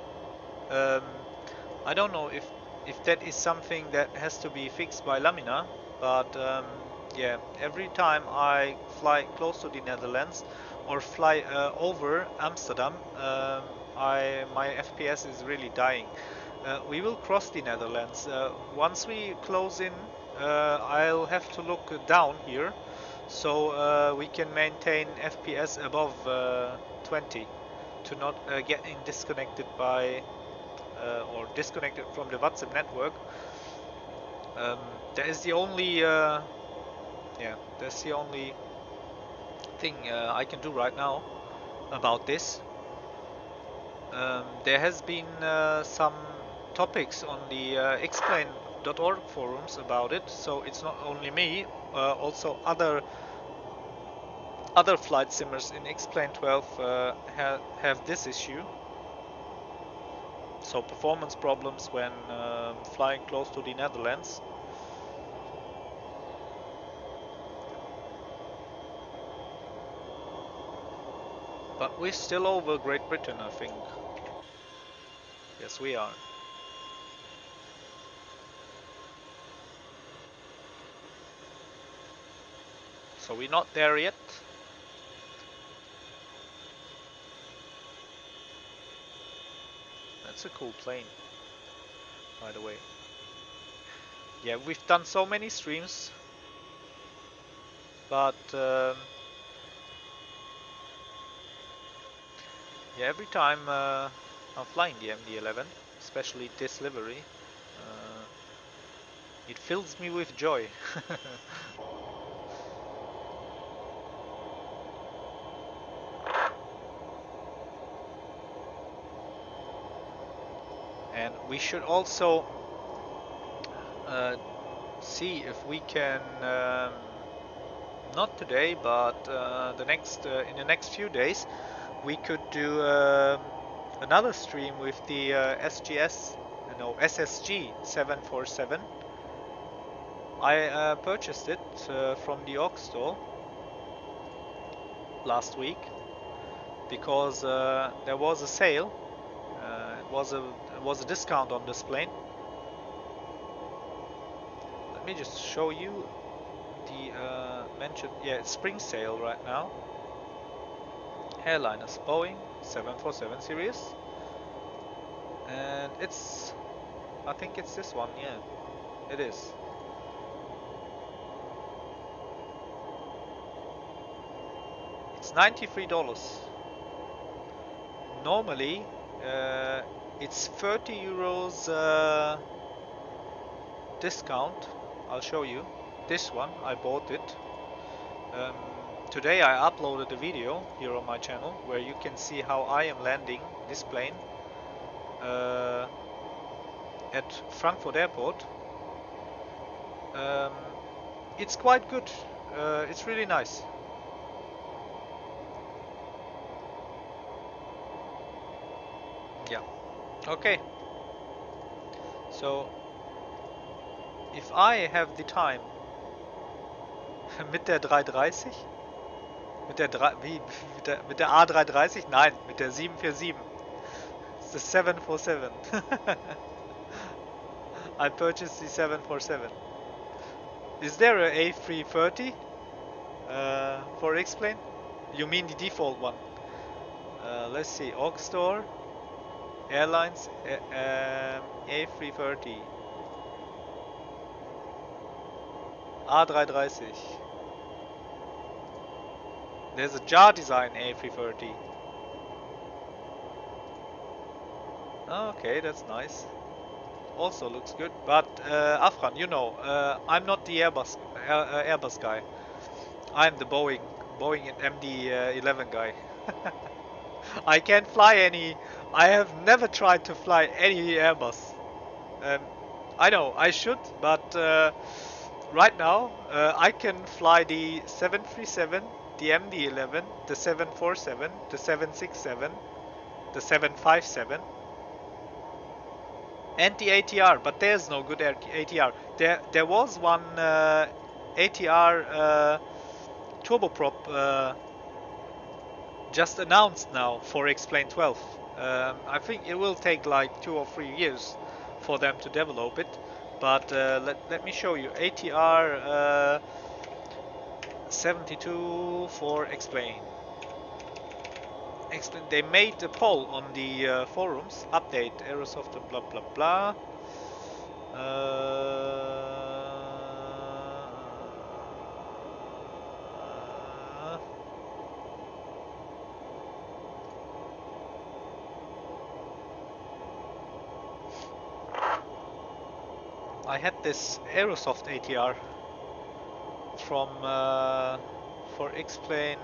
I don't know if that is something that has to be fixed by Lamina, but yeah, every time I fly close to the Netherlands or fly over Amsterdam, my FPS is really dying. We will cross the Netherlands. Once we close in, I'll have to look down here, so we can maintain FPS above 20 to not getting disconnected by or disconnected from the Vatsim network. That is the only yeah, that's the only thing I can do right now about this. There has been some topics on the XPlane.org forums about it, so it's not only me, also other flight simmers in XPlane 12 have this issue. So performance problems when flying close to the Netherlands. But we're still over Great Britain, I think. Yes, we are. So we're not there yet. That's a cool plane, by the way. Yeah, we've done so many streams, but yeah, every time I'm flying the MD11, especially this livery, it fills me with joy. And we should also see if we can, not today, but in the next few days, we could do another stream with the SSG 747. I purchased it from the AUG store last week because there was a sale. It was a discount on this plane. Let me just show you the mentioned. Yeah, it's spring sale right now. Airline is Boeing 747 series, and I think it's this one. Yeah, it is. It's $93. Normally, it's 30 euros discount. I'll show you. This one, I bought it. Today I uploaded a video here on my channel where you can see how I am landing this plane at Frankfurt airport. It's quite good. It's really nice. Yeah. Okay. So if I have the time mit der 330, mit der A330, nein, mit der 747. the 747. I purchased the 747. Is there a A330 for XPlane? You mean the default one? Let's see. Org Store, Airlines, A330, A330. There's a jar design A330. Okay, that's nice. Also looks good. But Afran, you know, I'm not the Airbus guy. I'm the Boeing MD11 guy. I can't fly any. I have never tried to fly any Airbus. Um, I know I should, but right now I can fly the 737, the MD11, the 747, the 767, the 757, and the ATR. But there's no good ATR. There was one ATR turboprop just announced now for XPlane 12. I think it will take like 2 or 3 years for them to develop it, but let me show you. ATR 72 for XPlane. They made a poll on the forums, update Aerosoft and blah blah blah. I had this Aerosoft ATR from for XPlane.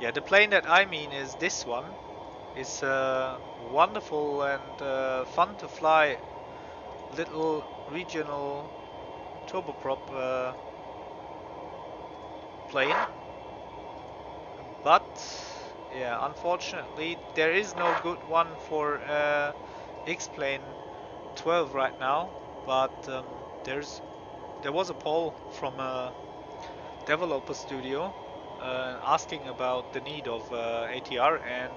Yeah, the plane that I mean is this one. It's wonderful and fun to fly. Little regional turboprop plane, but yeah, unfortunately there is no good one for XPlane 12 right now. But there was a poll from a developer studio asking about the need of ATR, and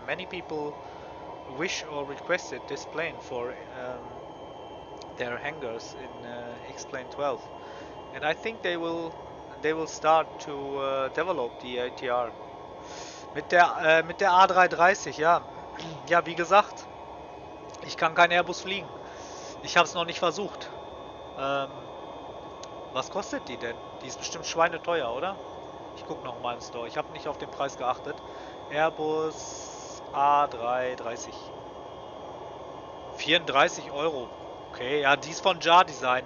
many people wish or requested this plane for their hangars in XPlane 12, and I think they will start to develop the ATR mit der A330. Ja, ja, wie gesagt, ich kann kein Airbus fliegen. Ich habe es noch nicht versucht. Was kostet die denn? Die ist bestimmt schweineteuer, oder? Ich gucke noch mal im Store. Ich habe nicht auf den Preis geachtet. Airbus A330. 34 Euro. Okay, ja, die ist von Jar Design.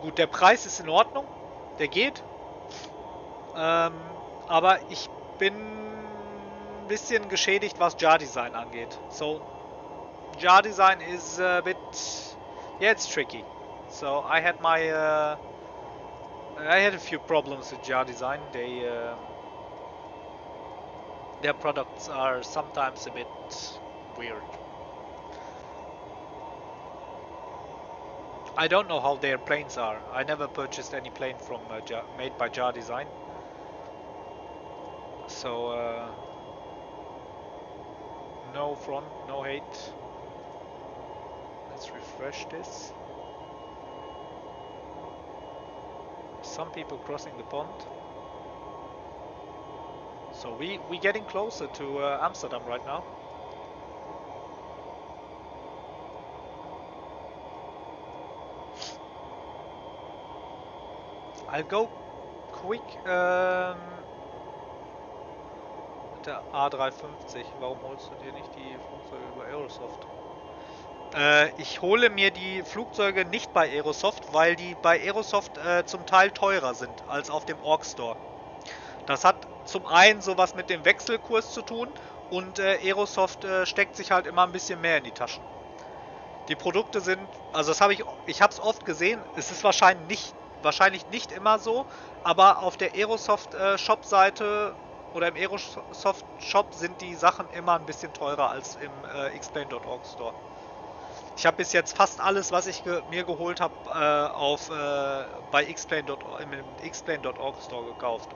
Gut, der Preis ist in Ordnung. Der geht. Aber ich bin ein bisschen geschädigt, was Jar Design angeht. So, Jar Design is a bit, yeah, it's tricky. So I had I had a few problems with Jar Design. Their products are sometimes a bit weird. I don't know how their planes are. I never purchased any plane from made by Jar Design. So no front, no hate. Let's refresh this. Some people crossing the pond. So we getting closer to Amsterdam right now. I'll go quick mit der A350. Warum holst du dir nicht die Flugzeuge über Aerosoft? Ich hole mir die Flugzeuge nicht bei Aerosoft, weil die bei Aerosoft zum Teil teurer sind als auf dem Org Store. Das hat zum einen sowas mit dem Wechselkurs zu tun und Aerosoft steckt sich halt immer ein bisschen mehr in die Taschen. Die Produkte sind, also das habe ich habe es oft gesehen, es ist wahrscheinlich nicht immer so, aber auf der Aerosoft Shop-Seite oder im Aerosoft Shop sind die Sachen immer ein bisschen teurer als im XPlane.org Store. Ich habe bis jetzt fast alles, was ich mir geholt habe, bei im XPlane.org Store gekauft.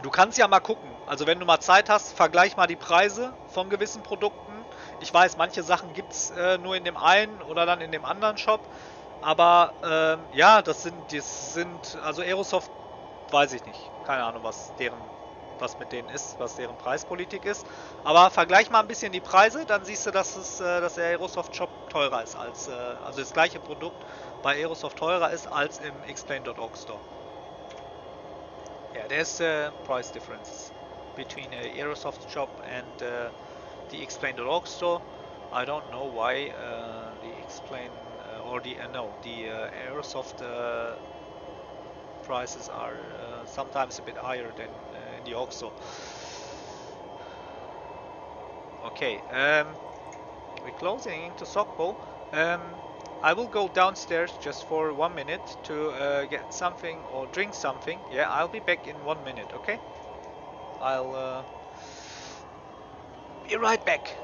Du kannst ja mal gucken. Also wenn du mal Zeit hast, vergleich mal die Preise von gewissen Produkten. Ich weiß, manche Sachen gibt es nur in dem einen oder dann in dem anderen Shop. Aber ja, also Aerosoft weiß ich nicht. Keine Ahnung, was mit denen ist, was deren Preispolitik ist. Aber vergleich mal ein bisschen die Preise, dann siehst du, dass der Aerosoft Shop teurer ist also das gleiche Produkt bei Aerosoft teurer ist als im Xplane.org Store. Yeah, there's price differences between Aerosoft shop and the Xplane.org store. I don't know why the Xplane or the no the Aerosoft prices are sometimes a bit higher than in the org store. Okay, we're closing into Sokpo. I will go downstairs just for 1 minute to get something or drink something. Yeah, I'll be back in 1 minute. Okay, I'll be right back.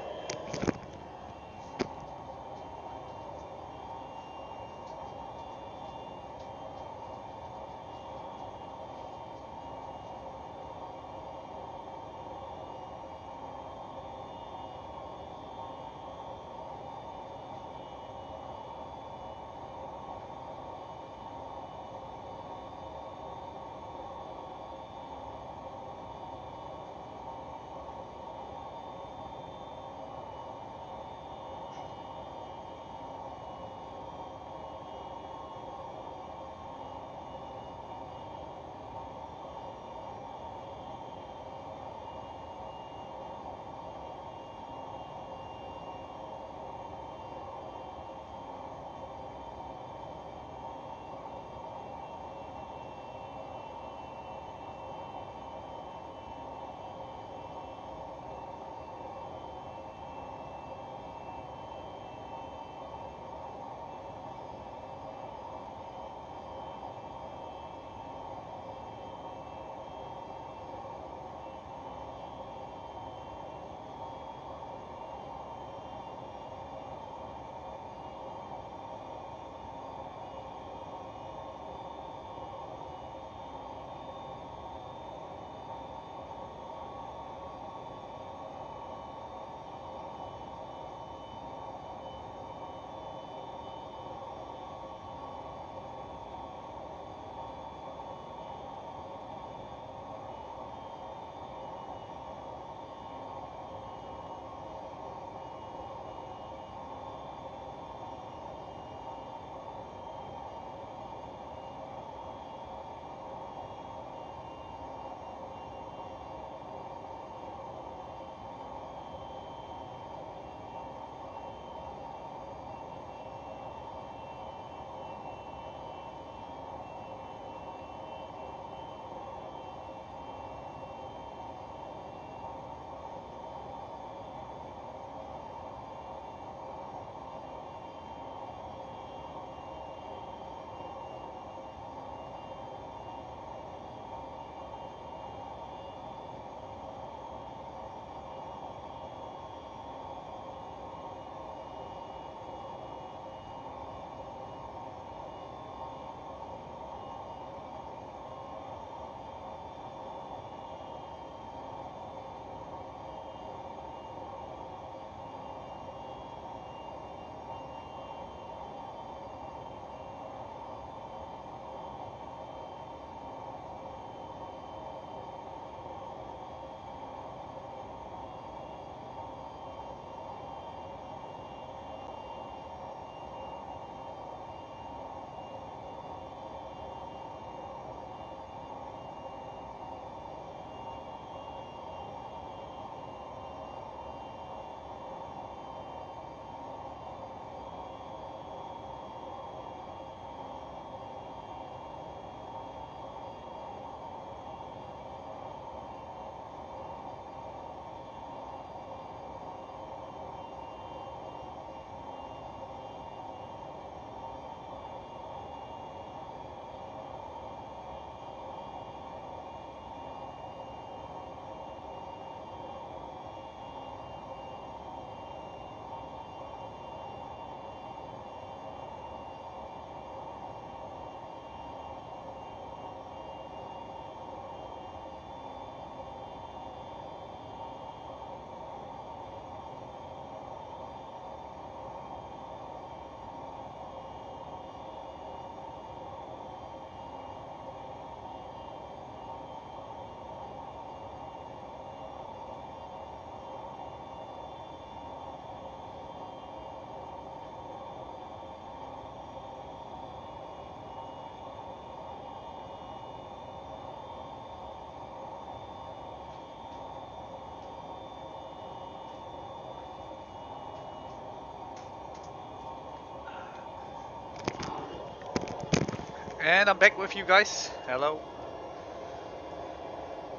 And I'm back with you guys. Hello.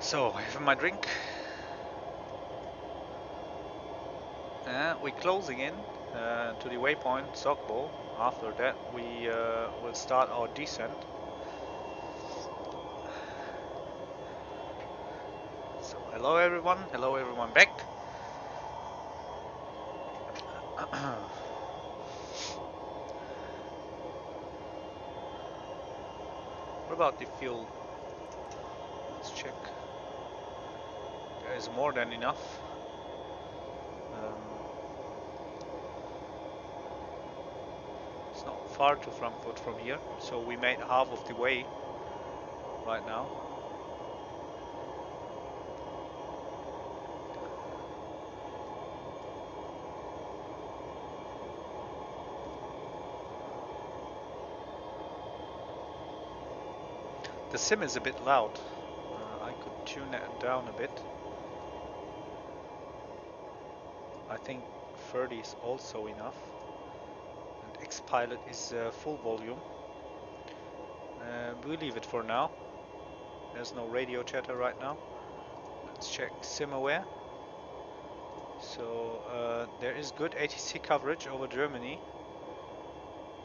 So, having my drink. We're closing in to the waypoint Sockball. After that, we will start our descent. So, hello everyone back. What about the fuel? Let's check. There is more than enough. It's not far to Frankfurt from here, so we made half of the way right now. The sim is a bit loud. I could tune it down a bit. I think 30 is also enough. And XPilot is full volume. We'll leave it for now. There's no radio chatter right now. Let's check SimAware. So there is good ATC coverage over Germany.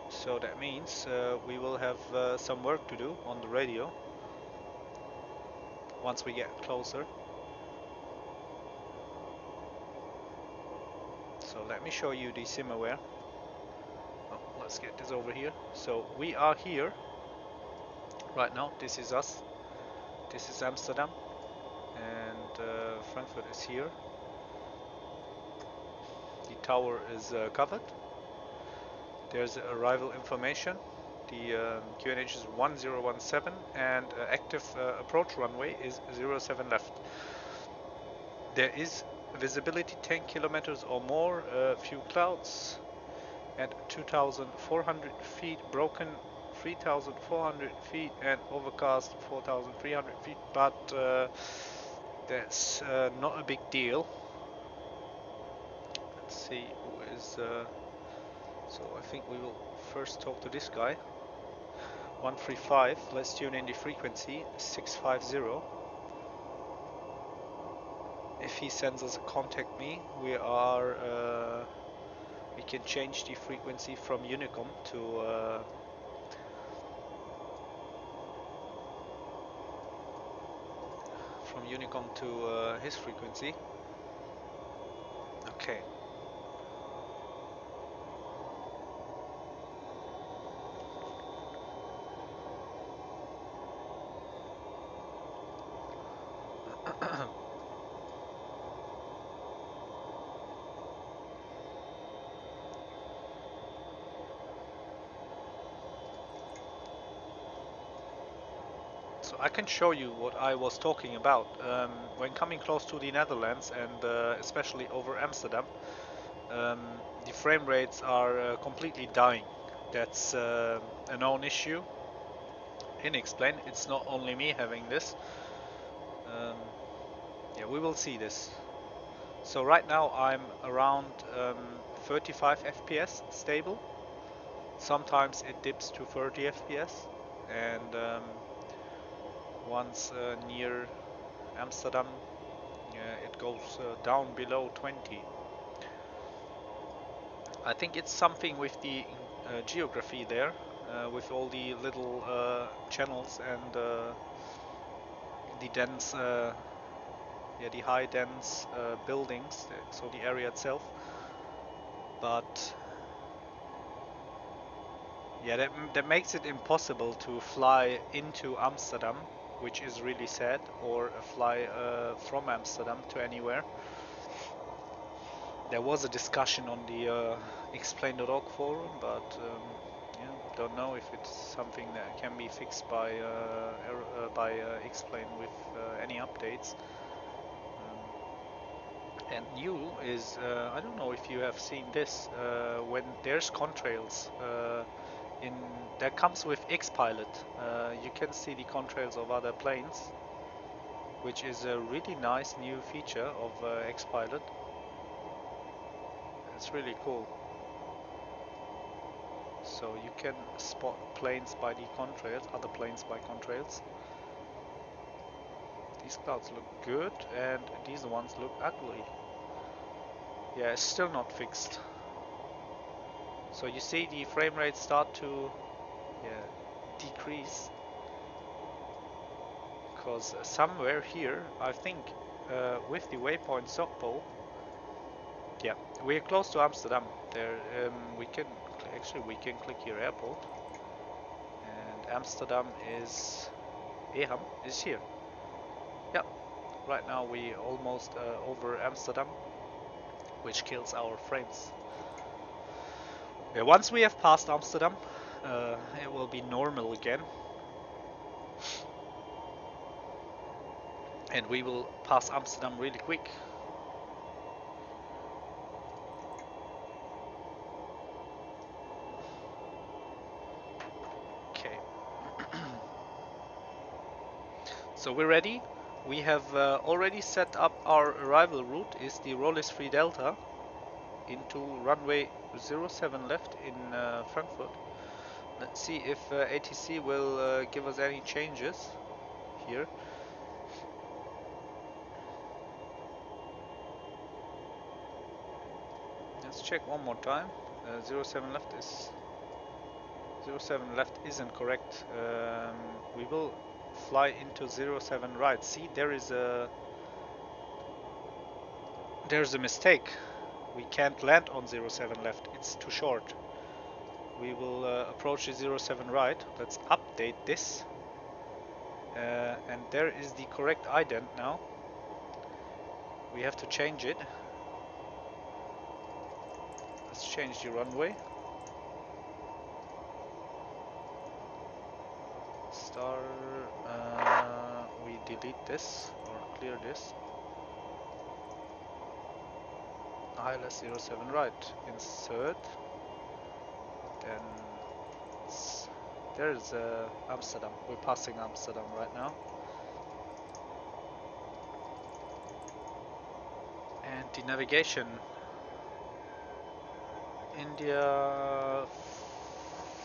So that means we will have some work to do on the radio once we get closer. So let me show you the SimAware. Oh, let's get this over here. So we are here right now. This is us. This is Amsterdam. And Frankfurt is here. The tower is covered. There's arrival information. The QNH is 1017 and active approach runway is 07 left. There is visibility 10 kilometers or more, few clouds at 2,400 feet, broken 3,400 feet and overcast 4,300 feet, but that's not a big deal. Let's see who is... so I think we will first talk to this guy. 135, let's tune in the frequency, 650. If he sends us a contact me, we can change the frequency from Unicom to his frequency. Okay. So I can show you what I was talking about. When coming close to the Netherlands and especially over Amsterdam, the frame rates are completely dying. That's a known issue in XPlane. It's not only me having this. Yeah, we will see this. So right now I'm around 35 FPS stable. Sometimes it dips to 30 FPS, and once near Amsterdam, it goes down below 20. I think it's something with the geography there, with all the little channels and the dense, the high dense buildings, so the area itself. But yeah, that makes it impossible to fly into Amsterdam, which is really sad, or fly from Amsterdam to anywhere. There was a discussion on the XPlane.org forum, but yeah, don't know if it's something that can be fixed by XPlane with any updates. And new is, I don't know if you have seen this, when there's contrails that comes with XPilot, you can see the contrails of other planes, which is a really nice new feature of XPilot. It's really cool. so you can spot planes by the contrails, other planes by contrails. These clouds look good, and these ones look ugly. Yeah, it's still not fixed. So you see the frame rate start to decrease, because somewhere here, I think, with the waypoint Sokpo, yeah, we're close to Amsterdam. There, we can click here airport, and Amsterdam is Eham is here. Yeah, right now we almost over Amsterdam, which kills our frames. Yeah, once we have passed Amsterdam, it will be normal again, and we will pass Amsterdam really quick. Okay. So we're ready. We have already set up our arrival route is the Rollis Free Delta into runway 07 left in Frankfurt. Let's see if ATC will give us any changes here. Let's check one more time. 07 left isn't correct. We will fly into 07 right. See, there's a mistake. We can't land on 07 left. It's too short. We will approach the 07 right. Let's update this. And there is the correct ident now. We have to change it. Let's change the runway. Star. We delete this or clear this. ILS 07 right. Insert. Then there's Amsterdam. We're passing Amsterdam right now. And the navigation. India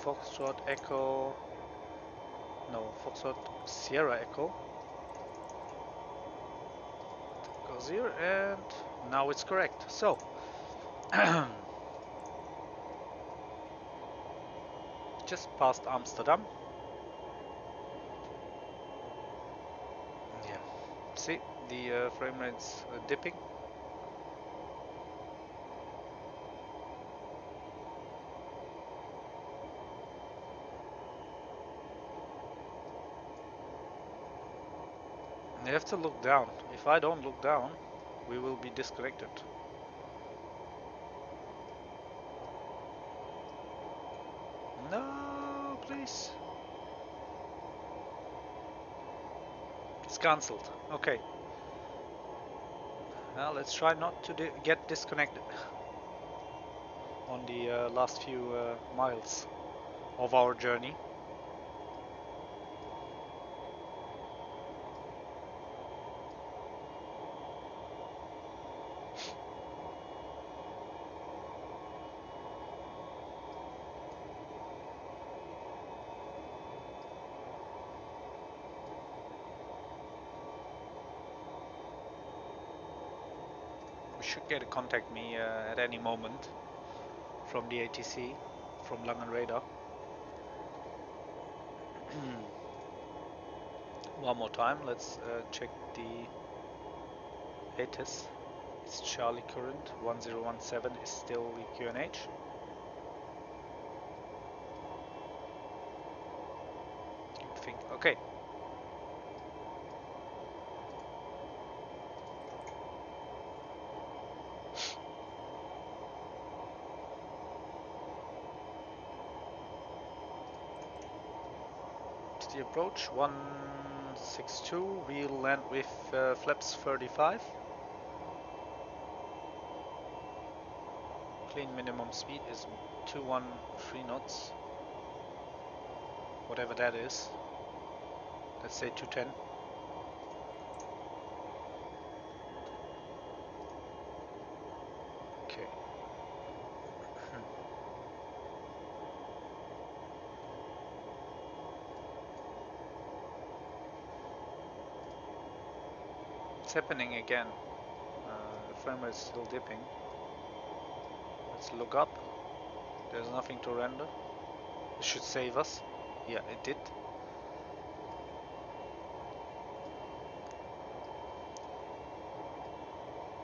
Foxtrot Echo. No, Foxtrot Sierra Echo. Goes here, and now it's correct. So just past Amsterdam. Yeah. See, the frame rate's dipping. You have to look down. If I don't look down, we will be disconnected. No, please. It's cancelled. Okay. Now let's try not to get disconnected on the last few miles of our journey. Should get to contact me at any moment from the ATC, from Langen Radar. One more time, let's check the ATIS. It's Charlie current 1017 is still the QNH. Good thing. Okay. The approach 162, we'll land with flaps 35. Clean minimum speed is 213 knots, whatever that is. Let's say 210. Okay. It's happening again. The frame rate is still dipping. Let's look up. There's nothing to render. It should save us. Yeah, it did.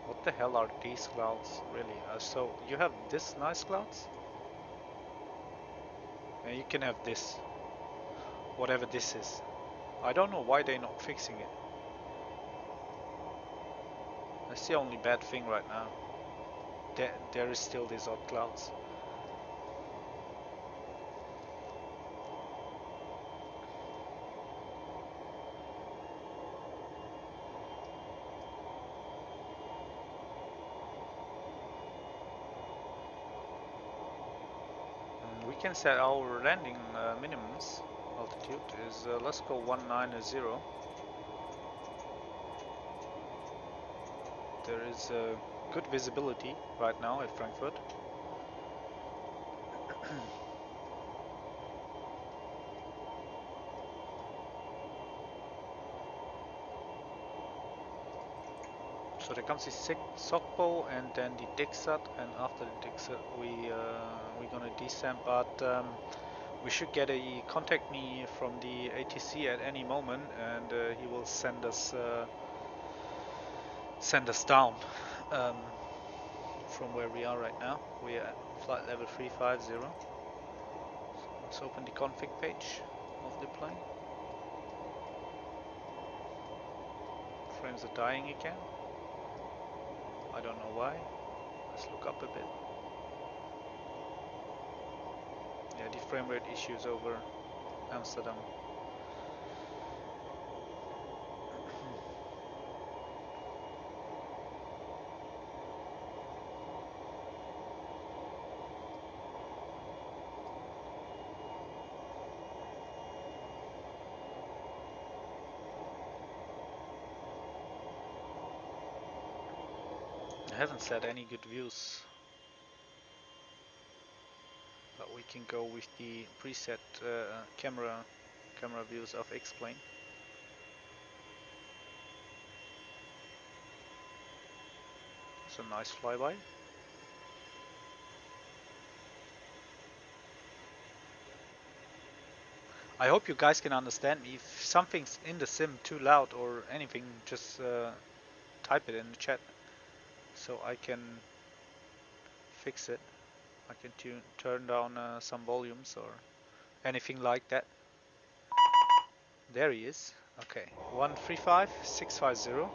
What the hell are these clouds, really? So you have this nice clouds? And you can have this. Whatever this is. I don't know why they're not fixing it. That's the only bad thing right now. There is still these odd clouds. We can set our landing minimums. Altitude is, let's go 190. There is good visibility right now at Frankfurt. So there comes the Sokpo and then the Dixat, and after the Dixat we're gonna descend, but we should get a contact me from the ATC at any moment, and he will send us down from where we are right now. We are at flight level 350. Let's open the config page of the plane. Frames are dying again. I don't know why. Let's look up a bit. Yeah, the frame rate issues over Amsterdam. I haven't set any good views, but we can go with the preset camera views of XPlane. It's a nice flyby. I hope you guys can understand me. If something's in the sim too loud or anything, just type it in the chat so I can fix it. I can turn down some volumes or anything like that. There he is. Okay, 135650.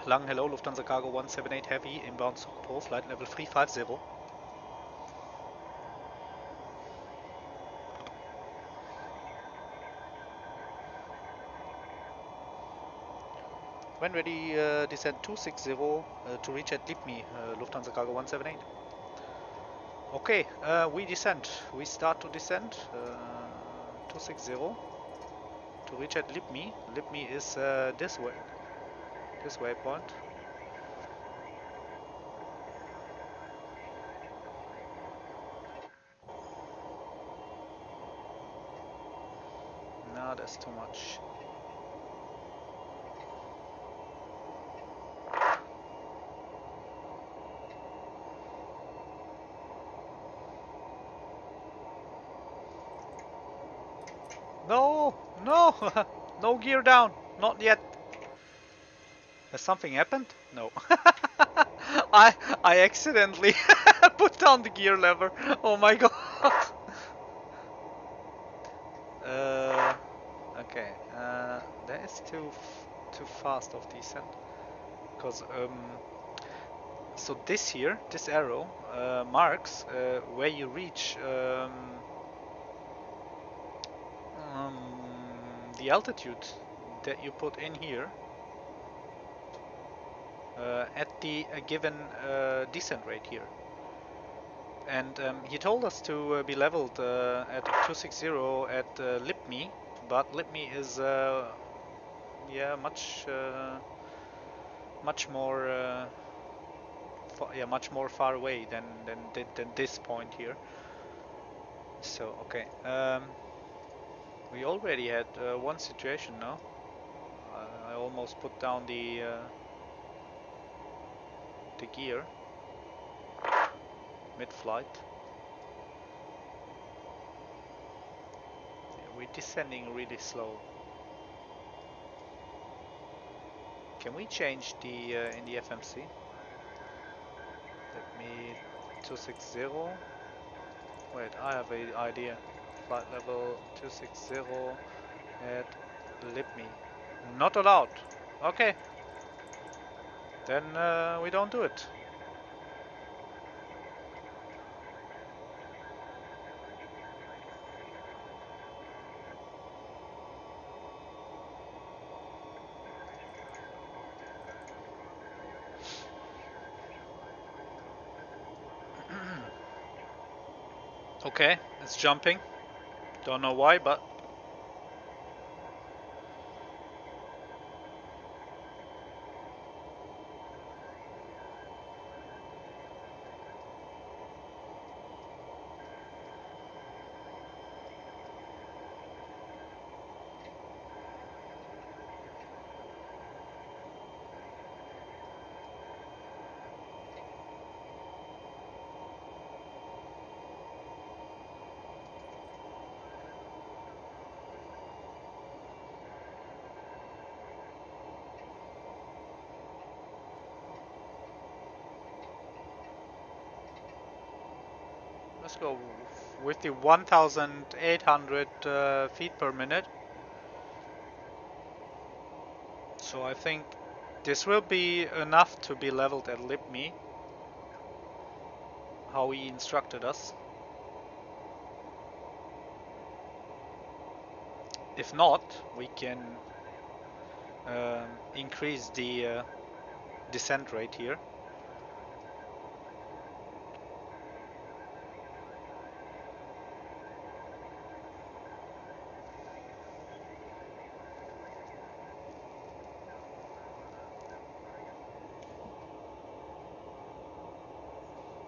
Lang hello, Lufthansa Cargo 178 Heavy, inbound Sokpo, flight level 350. When ready, descent 260 to reach at Lipmi, Lufthansa Cargo 178. Okay, we descend. We start to descend. 260 to reach at Lipmi. Lipmi is this way, this waypoint. No, that's too much. No, no, no gear down, not yet. Has something happened? No. I accidentally put down the gear lever. Oh my god. Okay. That is too fast of descent. Because so this here, this arrow marks where you reach the altitude that you put in here at the given descent rate here. And he told us to be leveled at 260 at Lipmi, but Lipmi is yeah much more much more far away than this point here. So okay, we already had one situation now. I almost put down the gear mid-flight. Yeah, we're descending really slow. Can we change the in the FMC? Let me 260. Wait, I have an idea. Flight level 260 at LibMe. Not allowed. Okay, then we don't do it. Okay, it's jumping. Don't know why, but let's go with the 1,800 feet per minute. So I think this will be enough to be leveled at LibMe, how he instructed us. If not, we can increase the descent rate here.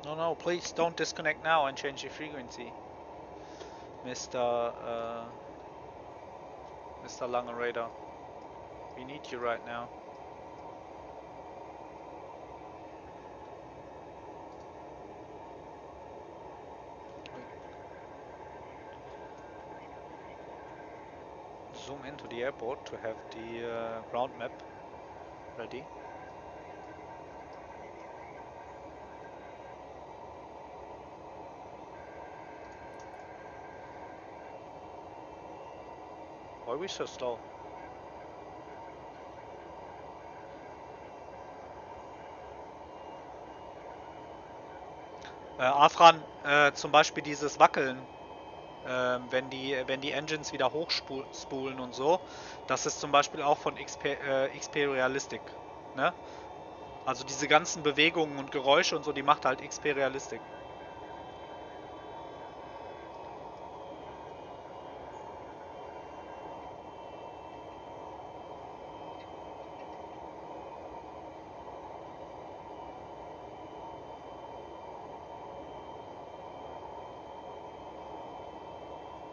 No, please don't disconnect now and change the frequency, Mr. Mr. Langenrader. We need you right now. Zoom into the airport to have the ground map ready. Why are we so slow? Afran, zum Beispiel dieses Wackeln, wenn die Engines wieder hochspulen und so, das ist zum Beispiel auch von XP Realistic, ne? Also diese ganzen Bewegungen und Geräusche und so, die macht halt XP Realistic.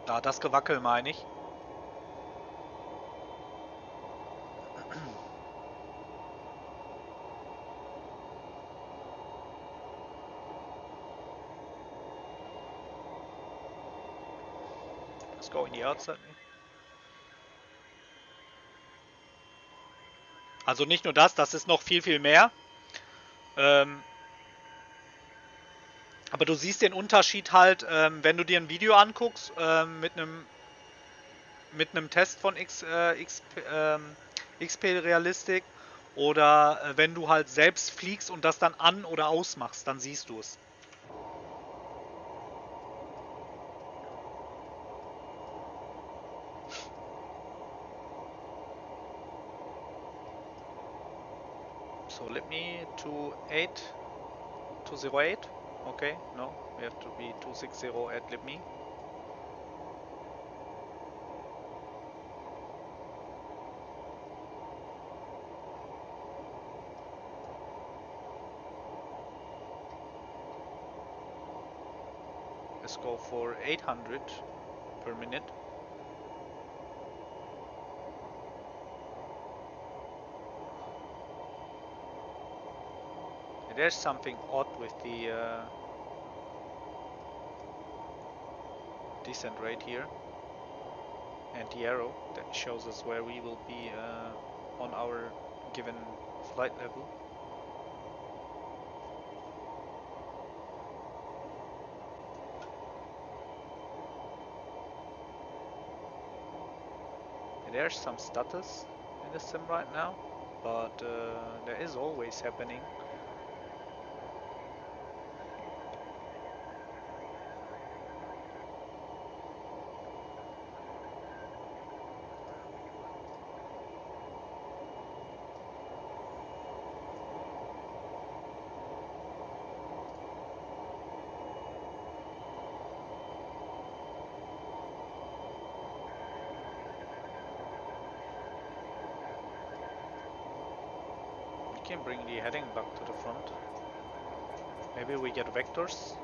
Ja, das Gewackel meine ich. Let's go in the outside. Also nicht nur das, das ist noch viel, viel mehr. Aber du siehst den Unterschied halt, wenn du dir ein Video anguckst mit einem Test von XP Realistic oder wenn du halt selbst fliegst und das dann an- oder ausmachst, dann siehst du es. So let me to 208. Okay, no, we have to be 260 at LibMe. Let's go for 800 per minute. There's something odd with the descent rate here and the arrow that shows us where we will be on our given flight level. There's some stutters in the sim right now, but there is always happening. We can bring the heading back to the front. Maybe we get vectors.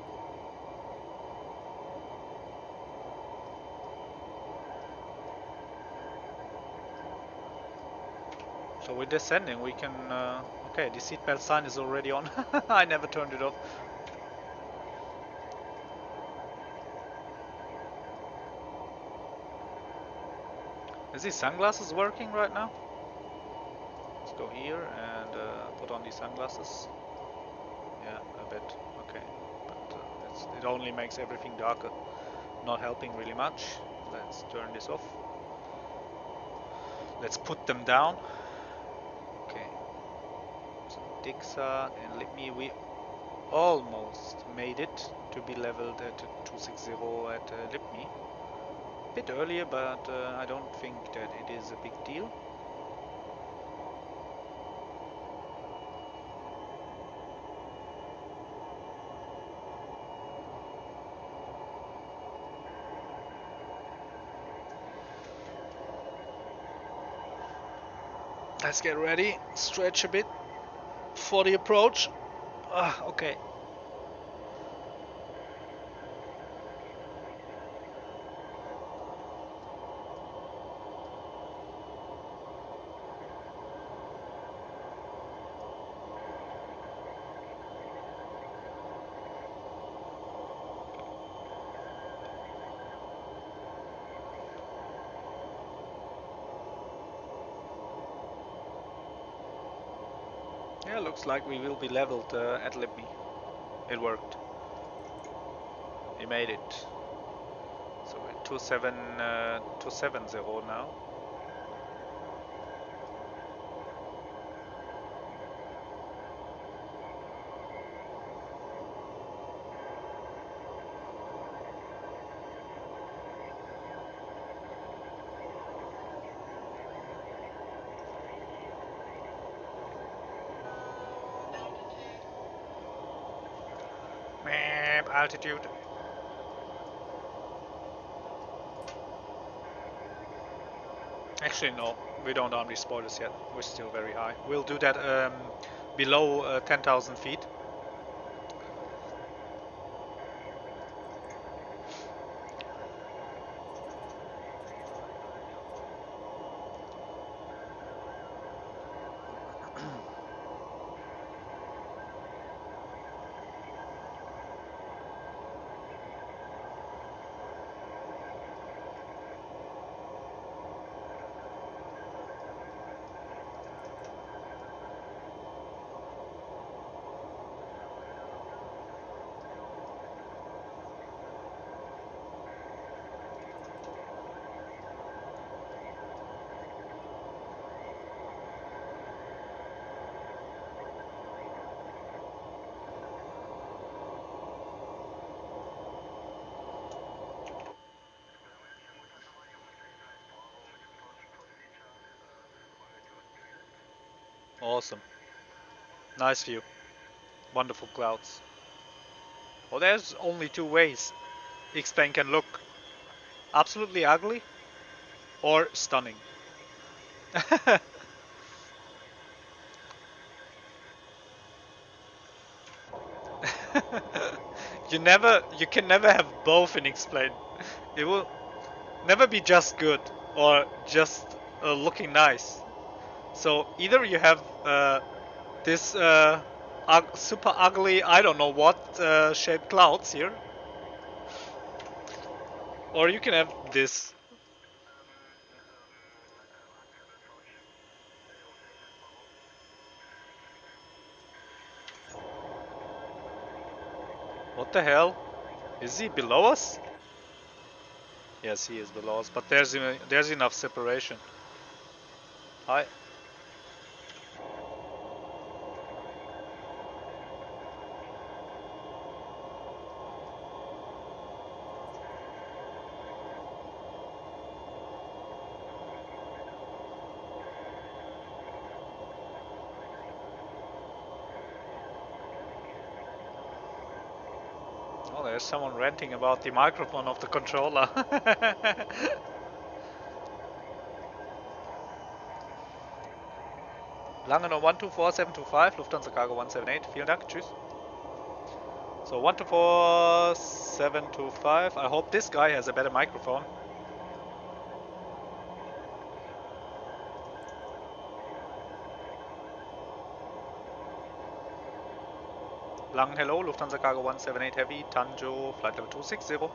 So we're descending, we can... okay, the seatbelt sign is already on. I never turned it off. Is these sunglasses working right now? Let's go here and put on these sunglasses. Yeah, a bit. Okay, but it only makes everything darker. Not helping really much. Let's turn this off. Let's put them down. Okay. So Dixa and Lipme, we almost made it to be leveled at 260 at Lipme. A bit earlier, but I don't think that it is a big deal. Let's get ready, stretch a bit for the approach. Okay. Yeah, looks like we will be leveled at Lipme. It worked. We made it. So we're 270 now. Map altitude. Actually, no, we don't arm these spoilers yet. We're still very high. We'll do that below 10,000 feet. Awesome. Nice view. Wonderful clouds. Well, there's only two ways XPlane can look. Absolutely ugly or stunning. You can never have both in XPlane. It will never be just good or just looking nice. So either you have this super ugly, I don't know what shaped clouds here. Or you can have this. What the hell? Is he below us? Yes, he is below us, but there's enough separation. Hi. Oh, there's someone ranting about the microphone of the controller. Langenau 124725, Lufthansa Cargo 178. Vielen Dank, tschüss. So 124725. I hope this guy has a better microphone. Lang hello, Lufthansa Cargo 178 Heavy, Tanjo, flight level 260.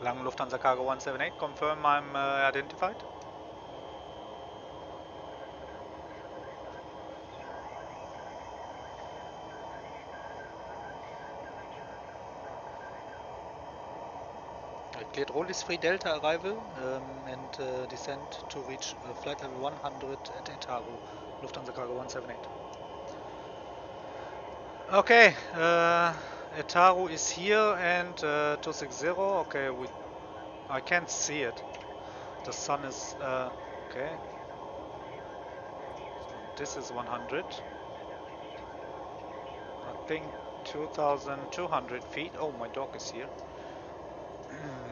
Lang Lufthansa Cargo 178, confirm I'm identified. Cleared all is free Delta arrival and descent to reach flight level 100 at Etago, Lufthansa Cargo 178. Okay, Etaru is here and 260. Okay, I can't see it. The sun is okay. This is 100. I think 2,200 feet. Oh, my dog is here.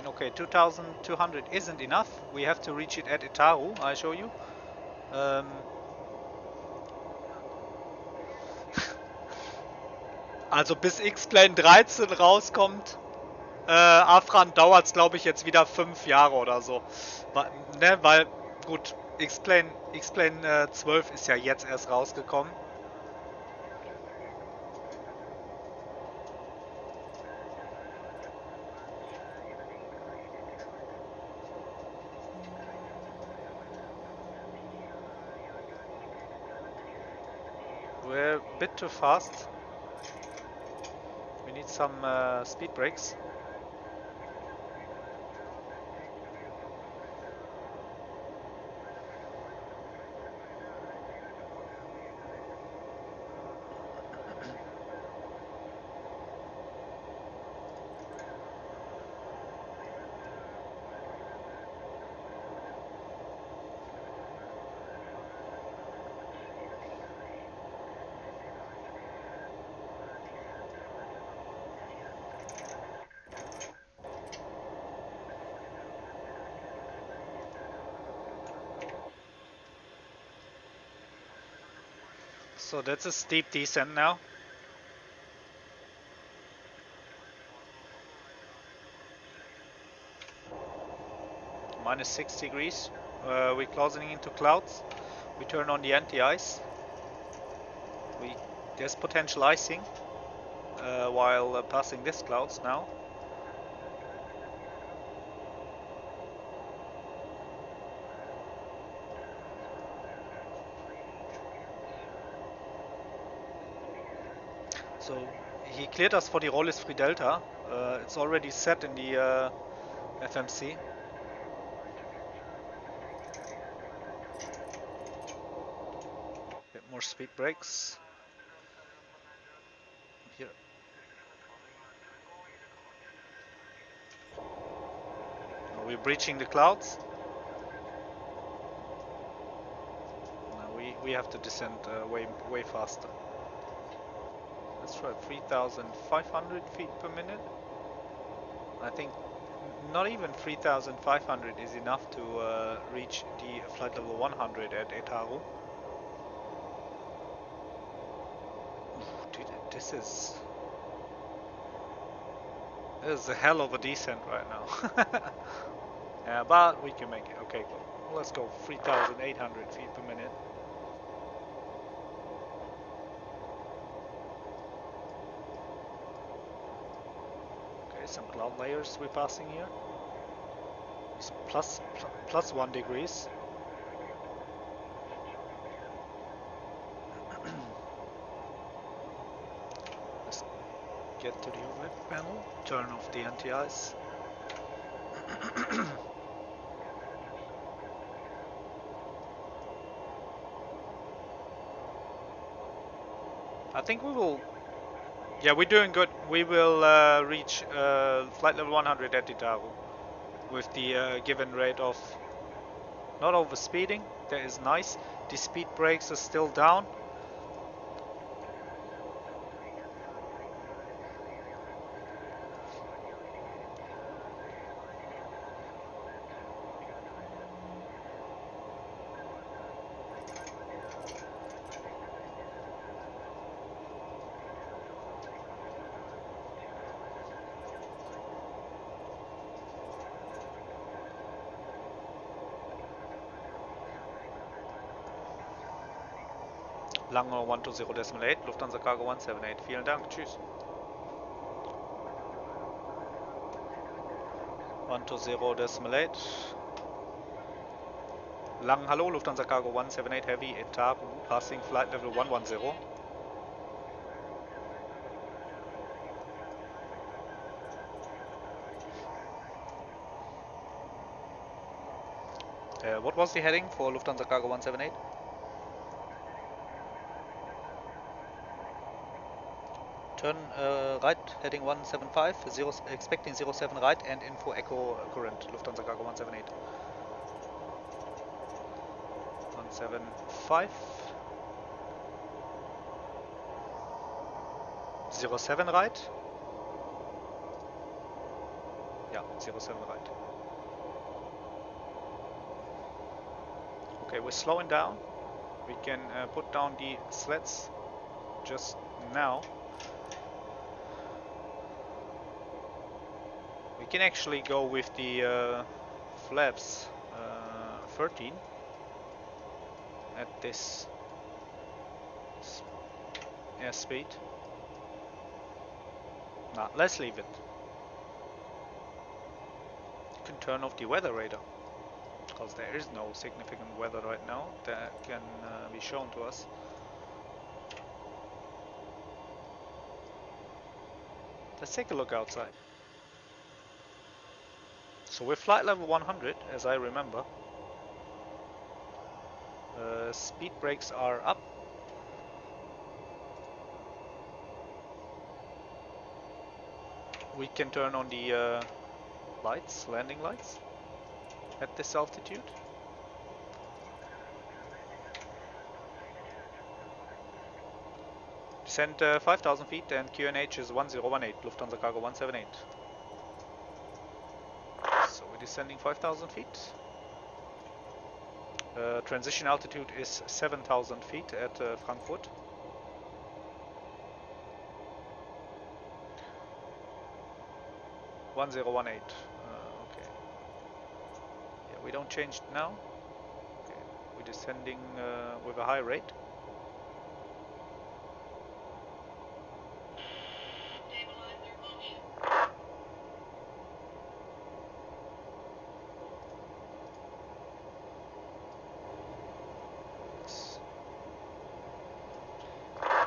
Okay, 2,200 isn't enough. We have to reach it at Etaru. I show you. Also bis XPlane 13 rauskommt, Afran dauert es glaube ich jetzt wieder 5 Jahre oder so. Ne, weil, gut, XPlane 12 ist ja jetzt erst rausgekommen. We're a bit too fast. We need some speed brakes. So that's a steep descent now. Minus 6 degrees. We're closing into clouds. We turn on the anti-ice. There's potential icing while passing these clouds now. So he cleared us for the roll is free delta. It's already set in the FMC. Bit more speed brakes. Here. We're breaching the clouds. We have to descend way faster. Let's try 3,500 feet per minute. I think not even 3,500 is enough to reach the flight level 100 at Etaru. Dude, this is a hell of a descent right now. Yeah, but we can make it. Okay, go. Let's go 3,800 feet per minute. Okay, some cloud layers we're passing here. It's plus 1 degrees. Let's get to the overhead panel. Turn off the anti-ice. I think we will. Yeah, we're doing good. We will reach flight level 100 at Itaru with the given rate of not over speeding. That is nice. The speed brakes are still down. Lange 120.8, Lufthansa Cargo 178. Vielen Dank, tschüss. 120.8. Lang, hallo, Lufthansa Cargo 178 Heavy, Etaru, passing flight level 110. What was the heading for Lufthansa Cargo 178? Turn right, heading 175, expecting 07 right and info echo current, Lufthansa Cargo 178. 175. 07 right. Yeah, 07 right. Okay, we're slowing down. We can put down the sleds just now. We can actually go with the flaps 13 at this airspeed. Nah, let's leave it. You can turn off the weather radar, because there is no significant weather right now that can be shown to us. Let's take a look outside. So we're flight level 100, as I remember. Speed brakes are up. We can turn on the lights, landing lights, at this altitude. Descend 5,000 feet and QNH is 1018, Lufthansa Cargo 178. So we're descending 5,000 feet. Transition altitude is 7,000 feet at Frankfurt. (1018). Okay. Yeah, we don't change it now. Okay. We're descending with a high rate.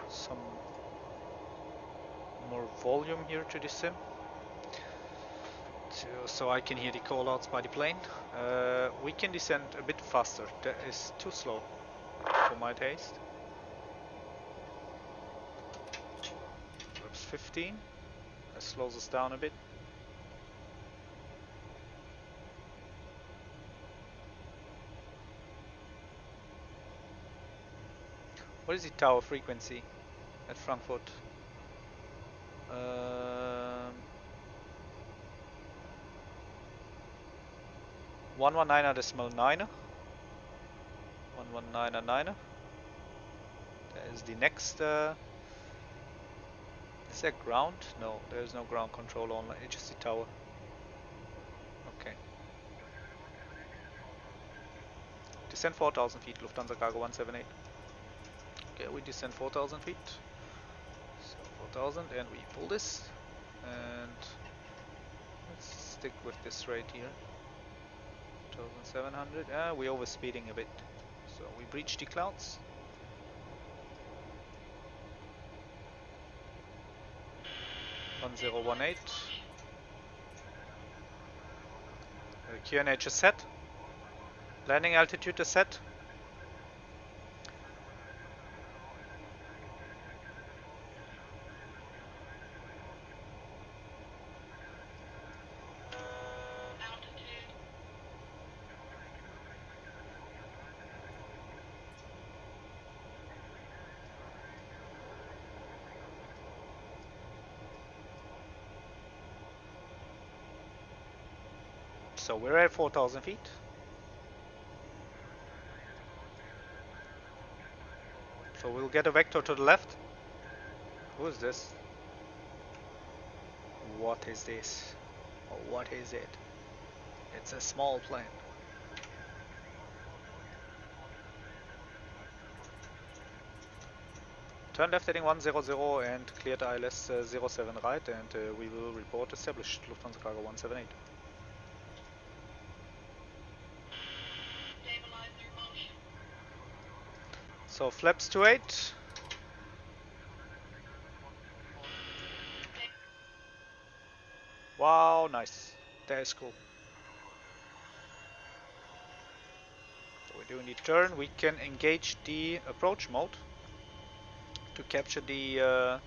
Some more volume here to the sim, so I can hear the callouts by the plane. We can descend a bit faster. That is too slow for my taste. Perhaps 15. That slows us down a bit. What is the tower frequency at Frankfurt? 119.9. 119.9. That is the next. Is there ground? No, there is no ground control on HSC tower. Okay. Descend 4,000 feet, Lufthansa Cargo 178. Okay, we descend 4,000 feet. So 4,000, and we pull this. And let's stick with this right here. 2,700. We're overspeeding a bit. So we breach the clouds. (1018). QNH is set. Landing altitude is set. So we're at 4,000 feet. So we'll get a vector to the left. Who is this? What is this? Or what is it? It's a small plane. Turn left heading 100 and cleared ILS 07 right, and we will report established Lufthansa Cargo 178. So flaps 28. Wow, nice. That is cool. So we're doing the turn. We can engage the approach mode to capture the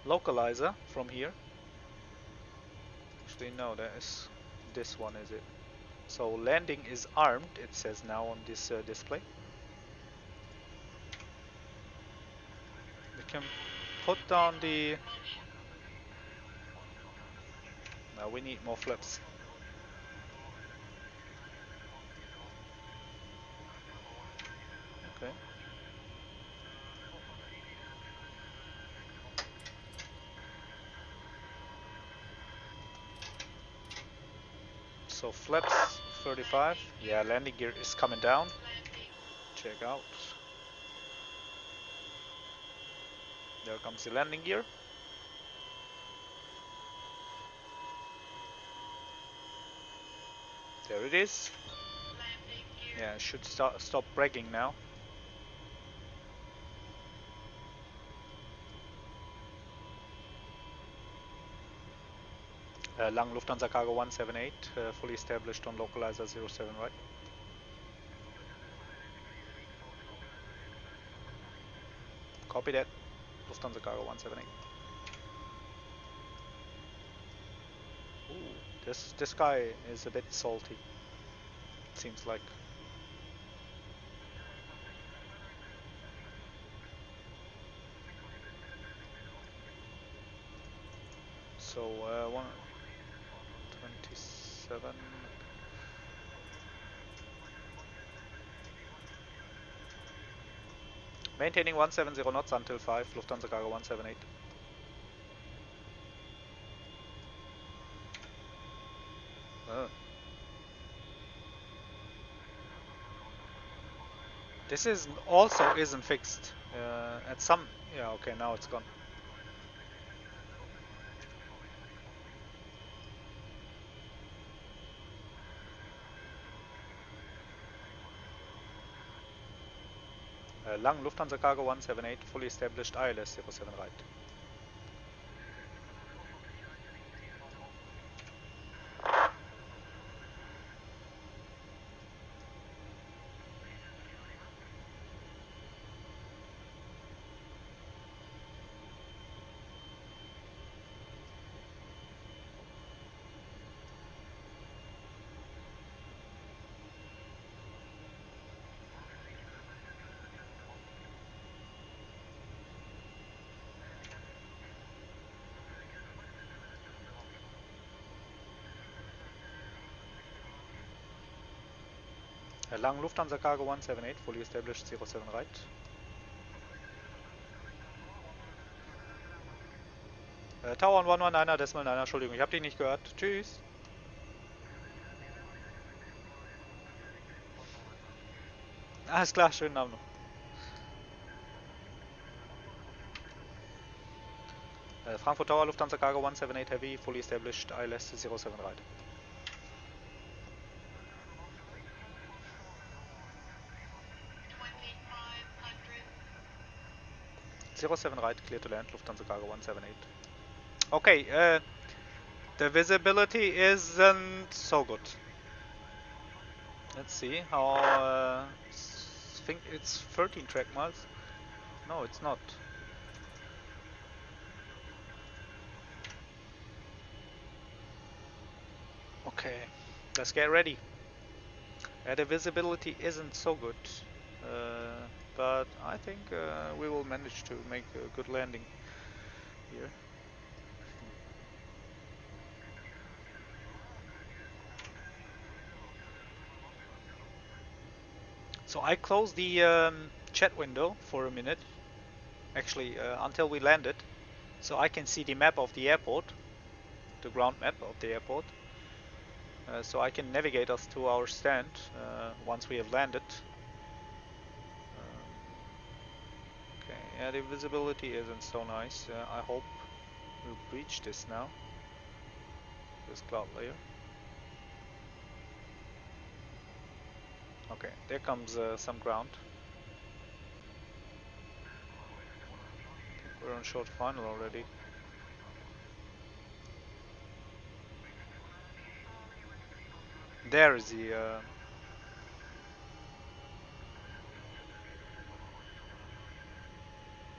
localizer from here. Actually, no, that is this one, is it? So landing is armed, it says now on this display. We can put down the... Now we need more flaps. Okay. So flaps 35. Yeah, landing gear is coming down. Check out. There comes the landing gear. There it is. Yeah, should stop braking now. Lang Lufthansa Cargo 178, fully established on localizer 07 right. Copy that. Lufthansa Cargo 178. Ooh, this guy is a bit salty. It seems like. So 127. Maintaining 170 knots until 5, Lufthansa Cargo 178. This is also isn't fixed. At some... Yeah, okay, now it's gone. Lang Lufthansa Cargo 178, fully established ILS 07 right. Erlangen Lufthansa Cargo 178, fully established 07 right. Tower 119er, Decimal 9er, Entschuldigung, ich hab dich nicht gehört. Tschüss. Alles klar, schönen Abend noch. Frankfurt Tower, Lufthansa Cargo 178 Heavy, fully established, ILS 07 right. 07 right, clear to land, Lufthansa Cargo 178. Okay, the visibility isn't so good. Let's see how. I think it's 13 track miles. No, it's not. Okay, let's get ready. The visibility isn't so good, but I think we will manage to make a good landing here. So I closed the chat window for a minute, actually until we landed, so I can see the map of the airport, the ground map of the airport, so I can navigate us to our stand once we have landed. Okay, yeah, the visibility isn't so nice. I hope we'll breach this now, this cloud layer. Okay, there comes some ground. We're on short final already. There is the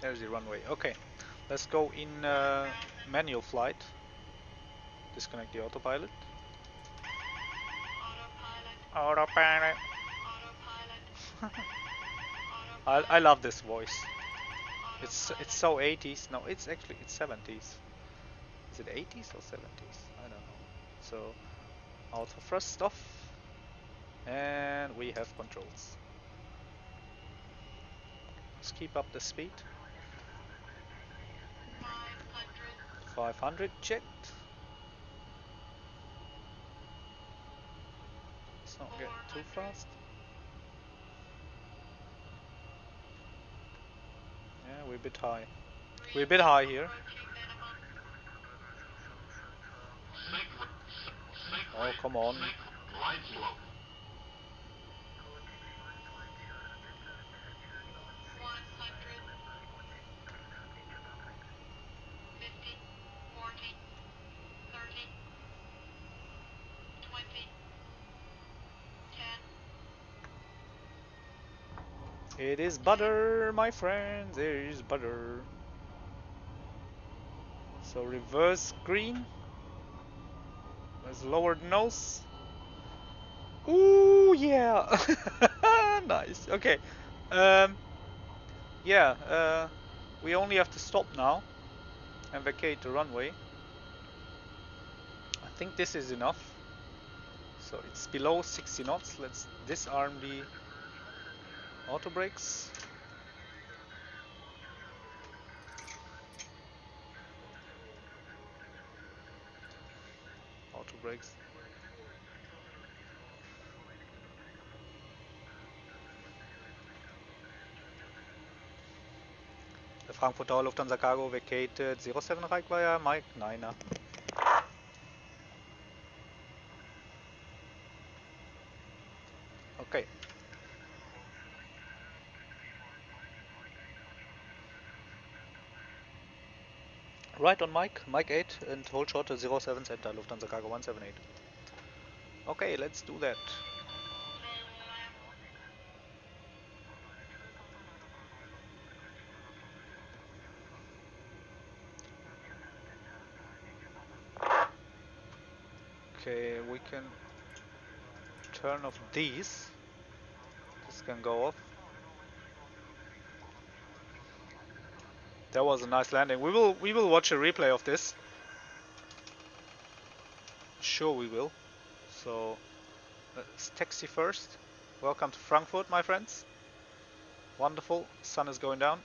there's the runway. Okay, let's go in manual flight. Disconnect the autopilot. Autopilot. I love this voice. It's so 80s. No, it's 70s. Is it 80s or 70s? I don't know. So auto thrust off, and we have controls. Let's keep up the speed. 500 checked. Let's not get too fast. Yeah, we're a bit high. We're a bit high here. Oh, come on. It is butter, my friends, it is butter. So reverse green. Let's lower the nose. Ooh, yeah. Nice. Okay. Yeah, we only have to stop now and vacate the runway. I think this is enough. So it's below 60 knots. Let's disarm the auto brakes. Auto brakes. The Frankfurt Tower Lufthansa Cargo vacated 07 right via Mike 9er. Okay. Right on Mike 8 and hold short to 07 center Lufthansa Cargo 178. Okay, let's do that. Okay, we can turn off these. This can go off. That was a nice landing. We will watch a replay of this. Sure we will. So let's taxi first. Welcome to Frankfurt, my friends. Wonderful, sun is going down.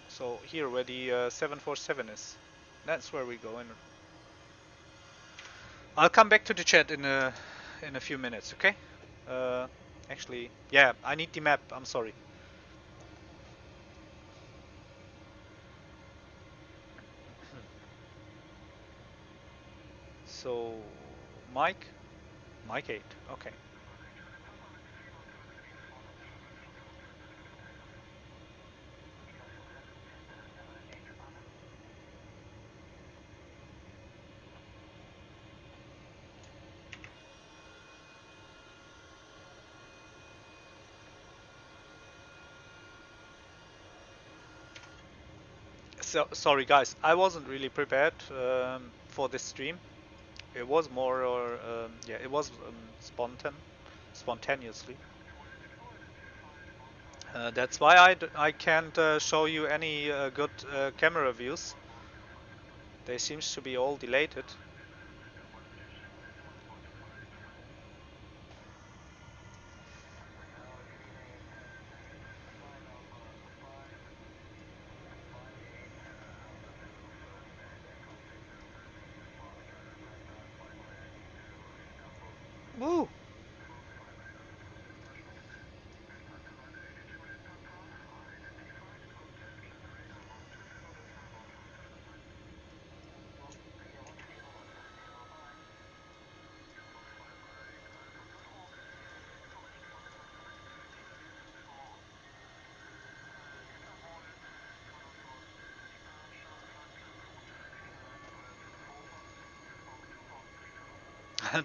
So here where the 747 is, that's where we go in. I'll come back to the chat in a few minutes, okay? Uh, Actually, yeah, I need the map. I'm sorry. So, Mike, Mike 8. Okay. So sorry, guys. I wasn't really prepared for this stream. It was more, or yeah, it was spontaneously. That's why I can't show you any good camera views. They seems to be all deleted. Woo!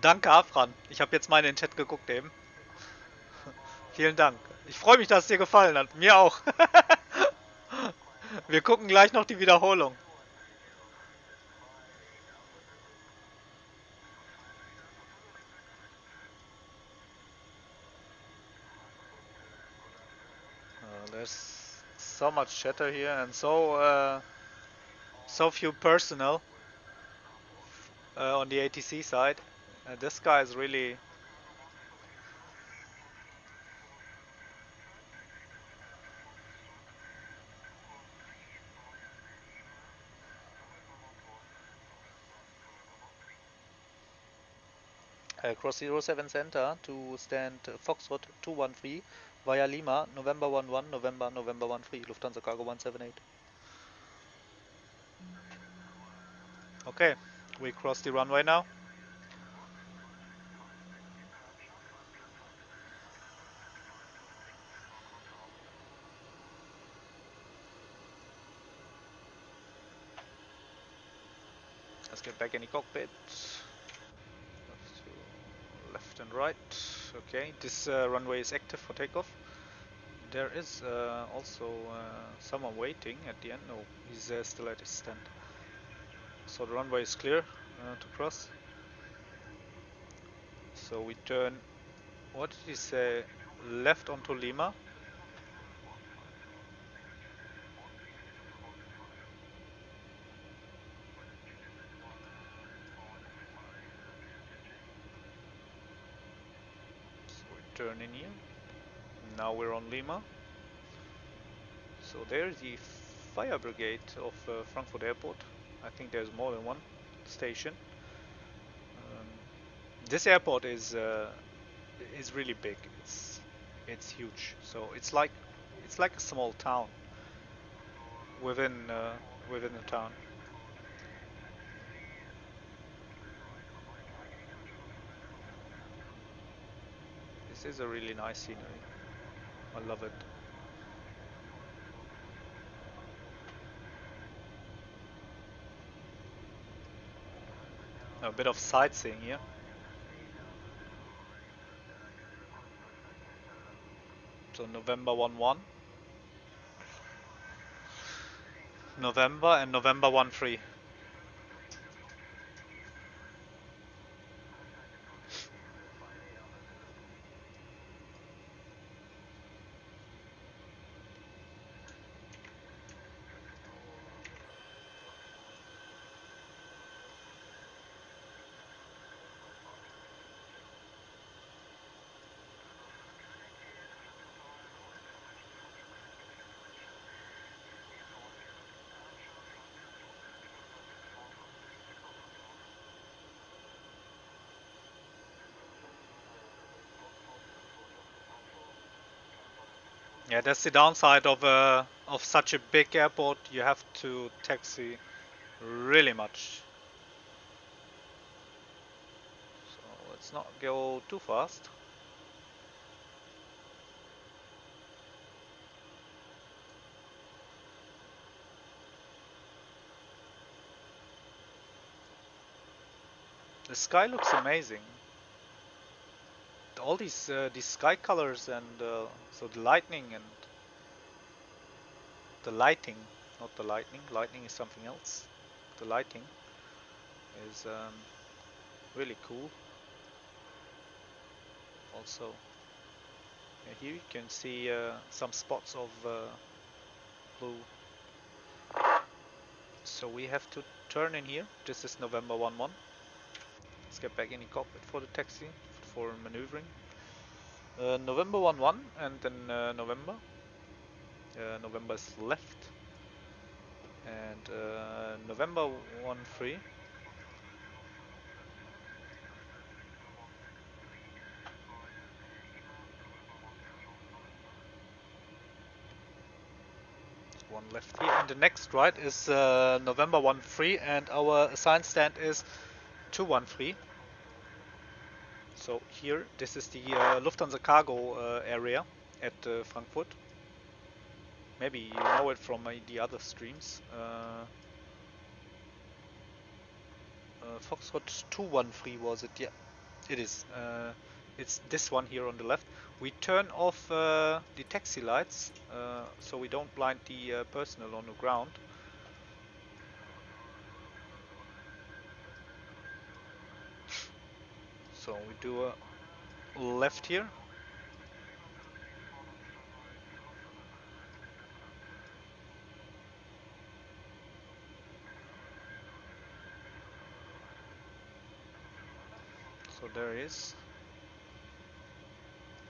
Danke, Afran. Ich habe jetzt mal in den Chat geguckt eben. Vielen Dank. Ich freue mich, dass es dir gefallen hat. Mir auch. Wir gucken gleich noch die Wiederholung. There's so much chatter here and so few personnel on the ATC side. This guy is really cross 07 center to stand Foxtrot 213 via Lima, November 11, November 13, Lufthansa Cargo 178. Okay, we cross the runway now. Let's get back in the cockpit. Left and right. Okay, this runway is active for takeoff. There is also someone waiting at the end. No, he's still at his stand. So the runway is clear to cross. So we turn, what did he say, left onto Lima. So we turn in here. Now we're on Lima. So there's the fire brigade of Frankfurt Airport. I think there's more than one station. This airport is really big. It's huge. So it's like a small town within the town. This is a really nice scenery. I love it. A bit of sightseeing here. So November 11, November and November 13. Yeah, that's the downside of such a big airport. You have to taxi really much. So let's not go too fast. The sky looks amazing. All these sky colors and so the lightning and the lighting, not the lightning. Lightning is something else. The lighting is really cool. Also, yeah, here you can see some spots of blue. So we have to turn in here. This is November 11. Let's get back in the cockpit for the taxi for maneuvering. November 11 and then November. November is left and November 13. One left here, and the next right is November 13, and our assigned stand is 213. So here, this is the Lufthansa cargo area at Frankfurt. Maybe you know it from the other streams. Foxtrot 213 was it? Yeah, it is. It's this one here on the left. We turn off the taxi lights so we don't blind the personnel on the ground. So we do a left here. So there is.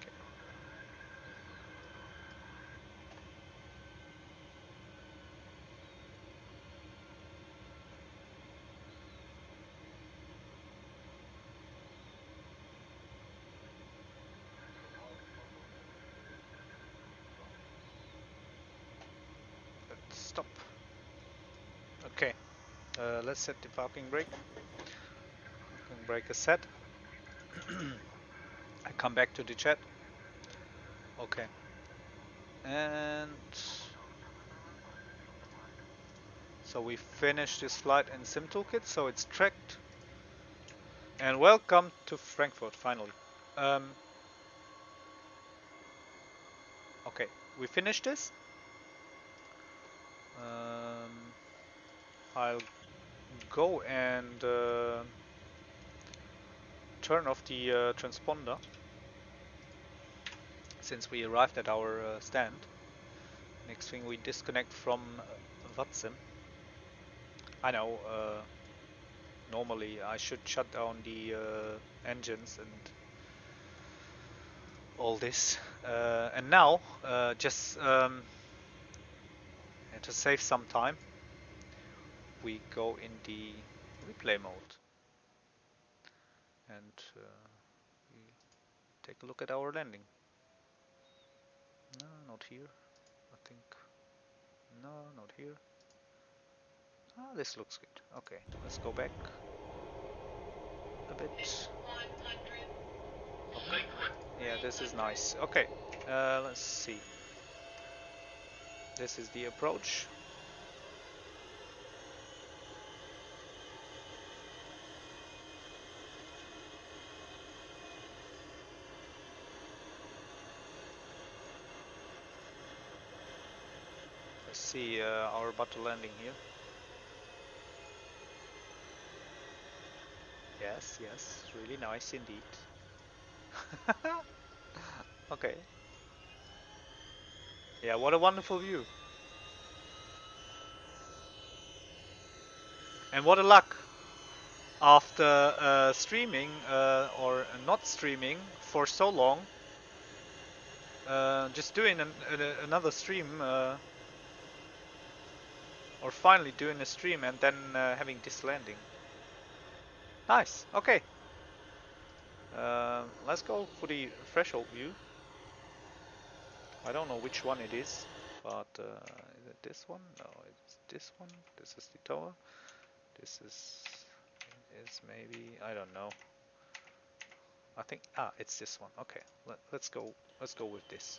Okay. Let's stop. Okay. Let's set the parking brake. Parking brake is set. I come back to the chat. Okay. And so we finished this flight in Sim Toolkit, so it's tracked. And welcome to Frankfurt, finally. Okay, we finished this. I'll go and turn off the transponder since we arrived at our stand. Next thing, we disconnect from Vatsim. I know, normally I should shut down the engines and all this. And now, just to save some time, we go in the replay mode and we take a look at our landing. No, not here. I think. No, not here. Ah, this looks good. Okay, let's go back a bit. Okay. Yeah, this is nice. Okay, let's see. This is the approach. Let's see our battle landing here. Yes, yes, really nice indeed. Okay. Yeah, what a wonderful view. And what a luck. After streaming or not streaming for so long, just doing another stream or finally doing a stream and then having this landing. Nice. Okay. Let's go for the threshold view. I don't know which one it is, but is it this one? No, it's this one. This is the tower. This is maybe, I don't know. I think it's this one. Okay, let's go. Let's go with this.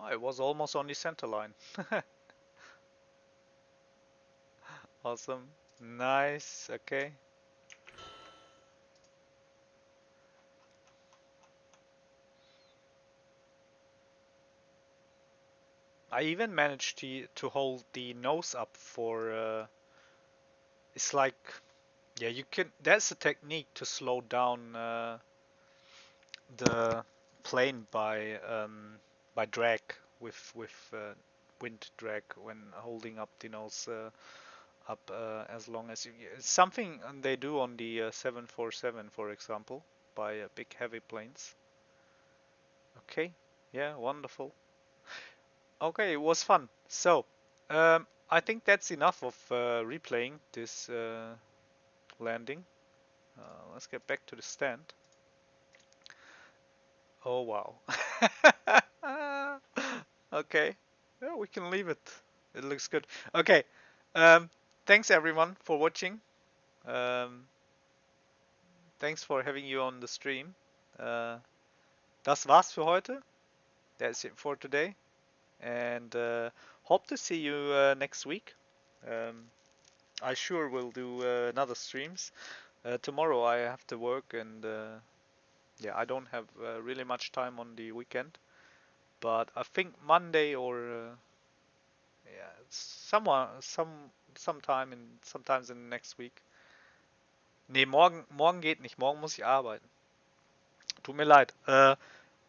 Oh, it was almost on the center line. Awesome. Nice. Okay. I even managed to hold the nose up for. It's like, yeah, you can. That's a technique to slow down the plane by drag with wind drag when holding up the nose up as long as you. It's something they do on the 747, for example, by big heavy planes. Okay, yeah, wonderful. Okay, it was fun. So, I think that's enough of replaying this landing. Let's get back to the stand. Oh wow. Okay, yeah, we can leave it. It looks good. Okay, um, thanks everyone for watching. Um, thanks for having you on the stream. Das war's für heute. That's it for today. And hope to see you next week. Um, I sure will do another streams. Tomorrow I have to work and yeah, I don't have really much time on the weekend. But I think Monday or yeah, sometime in sometimes in next week. Nee, morgen geht nicht. Morgen muss ich arbeiten. Tut mir leid.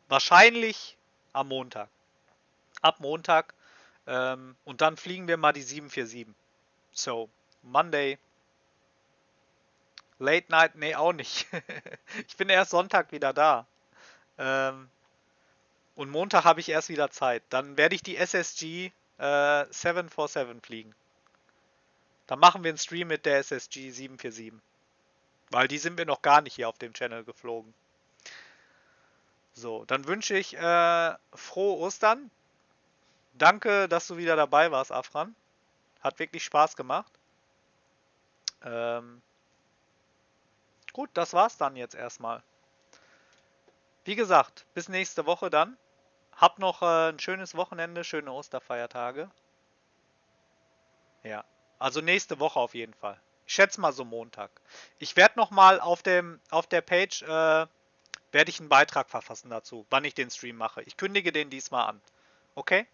Wahrscheinlich am Montag. Ab Montag. Und dann fliegen wir mal die 747. So, Monday, Late Night, nee, auch nicht. Ich bin erst Sonntag wieder da. Ähm, und Montag habe ich erst wieder Zeit. Dann werde ich die SSG 747 fliegen. Dann machen wir einen Stream mit der SSG 747. Weil die sind wir noch gar nicht hier auf dem Channel geflogen. So, dann wünsche ich frohe Ostern. Danke, dass du wieder dabei warst, Afran. Hat wirklich Spaß gemacht. Ähm, gut, das war's dann jetzt erstmal. Wie gesagt, bis nächste Woche dann. Hab noch ein schönes Wochenende, schöne Osterfeiertage. Ja, also nächste Woche auf jeden Fall. Ich schätze mal so Montag. Ich werde noch mal auf der Page werde ich einen Beitrag verfassen dazu, wann ich den Stream mache. Ich kündige den diesmal an. Okay?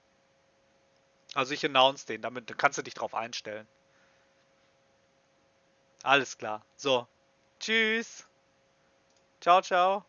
Also ich announce den, damit kannst du dich drauf einstellen. Alles klar. So. Tschüss. Ciao, ciao.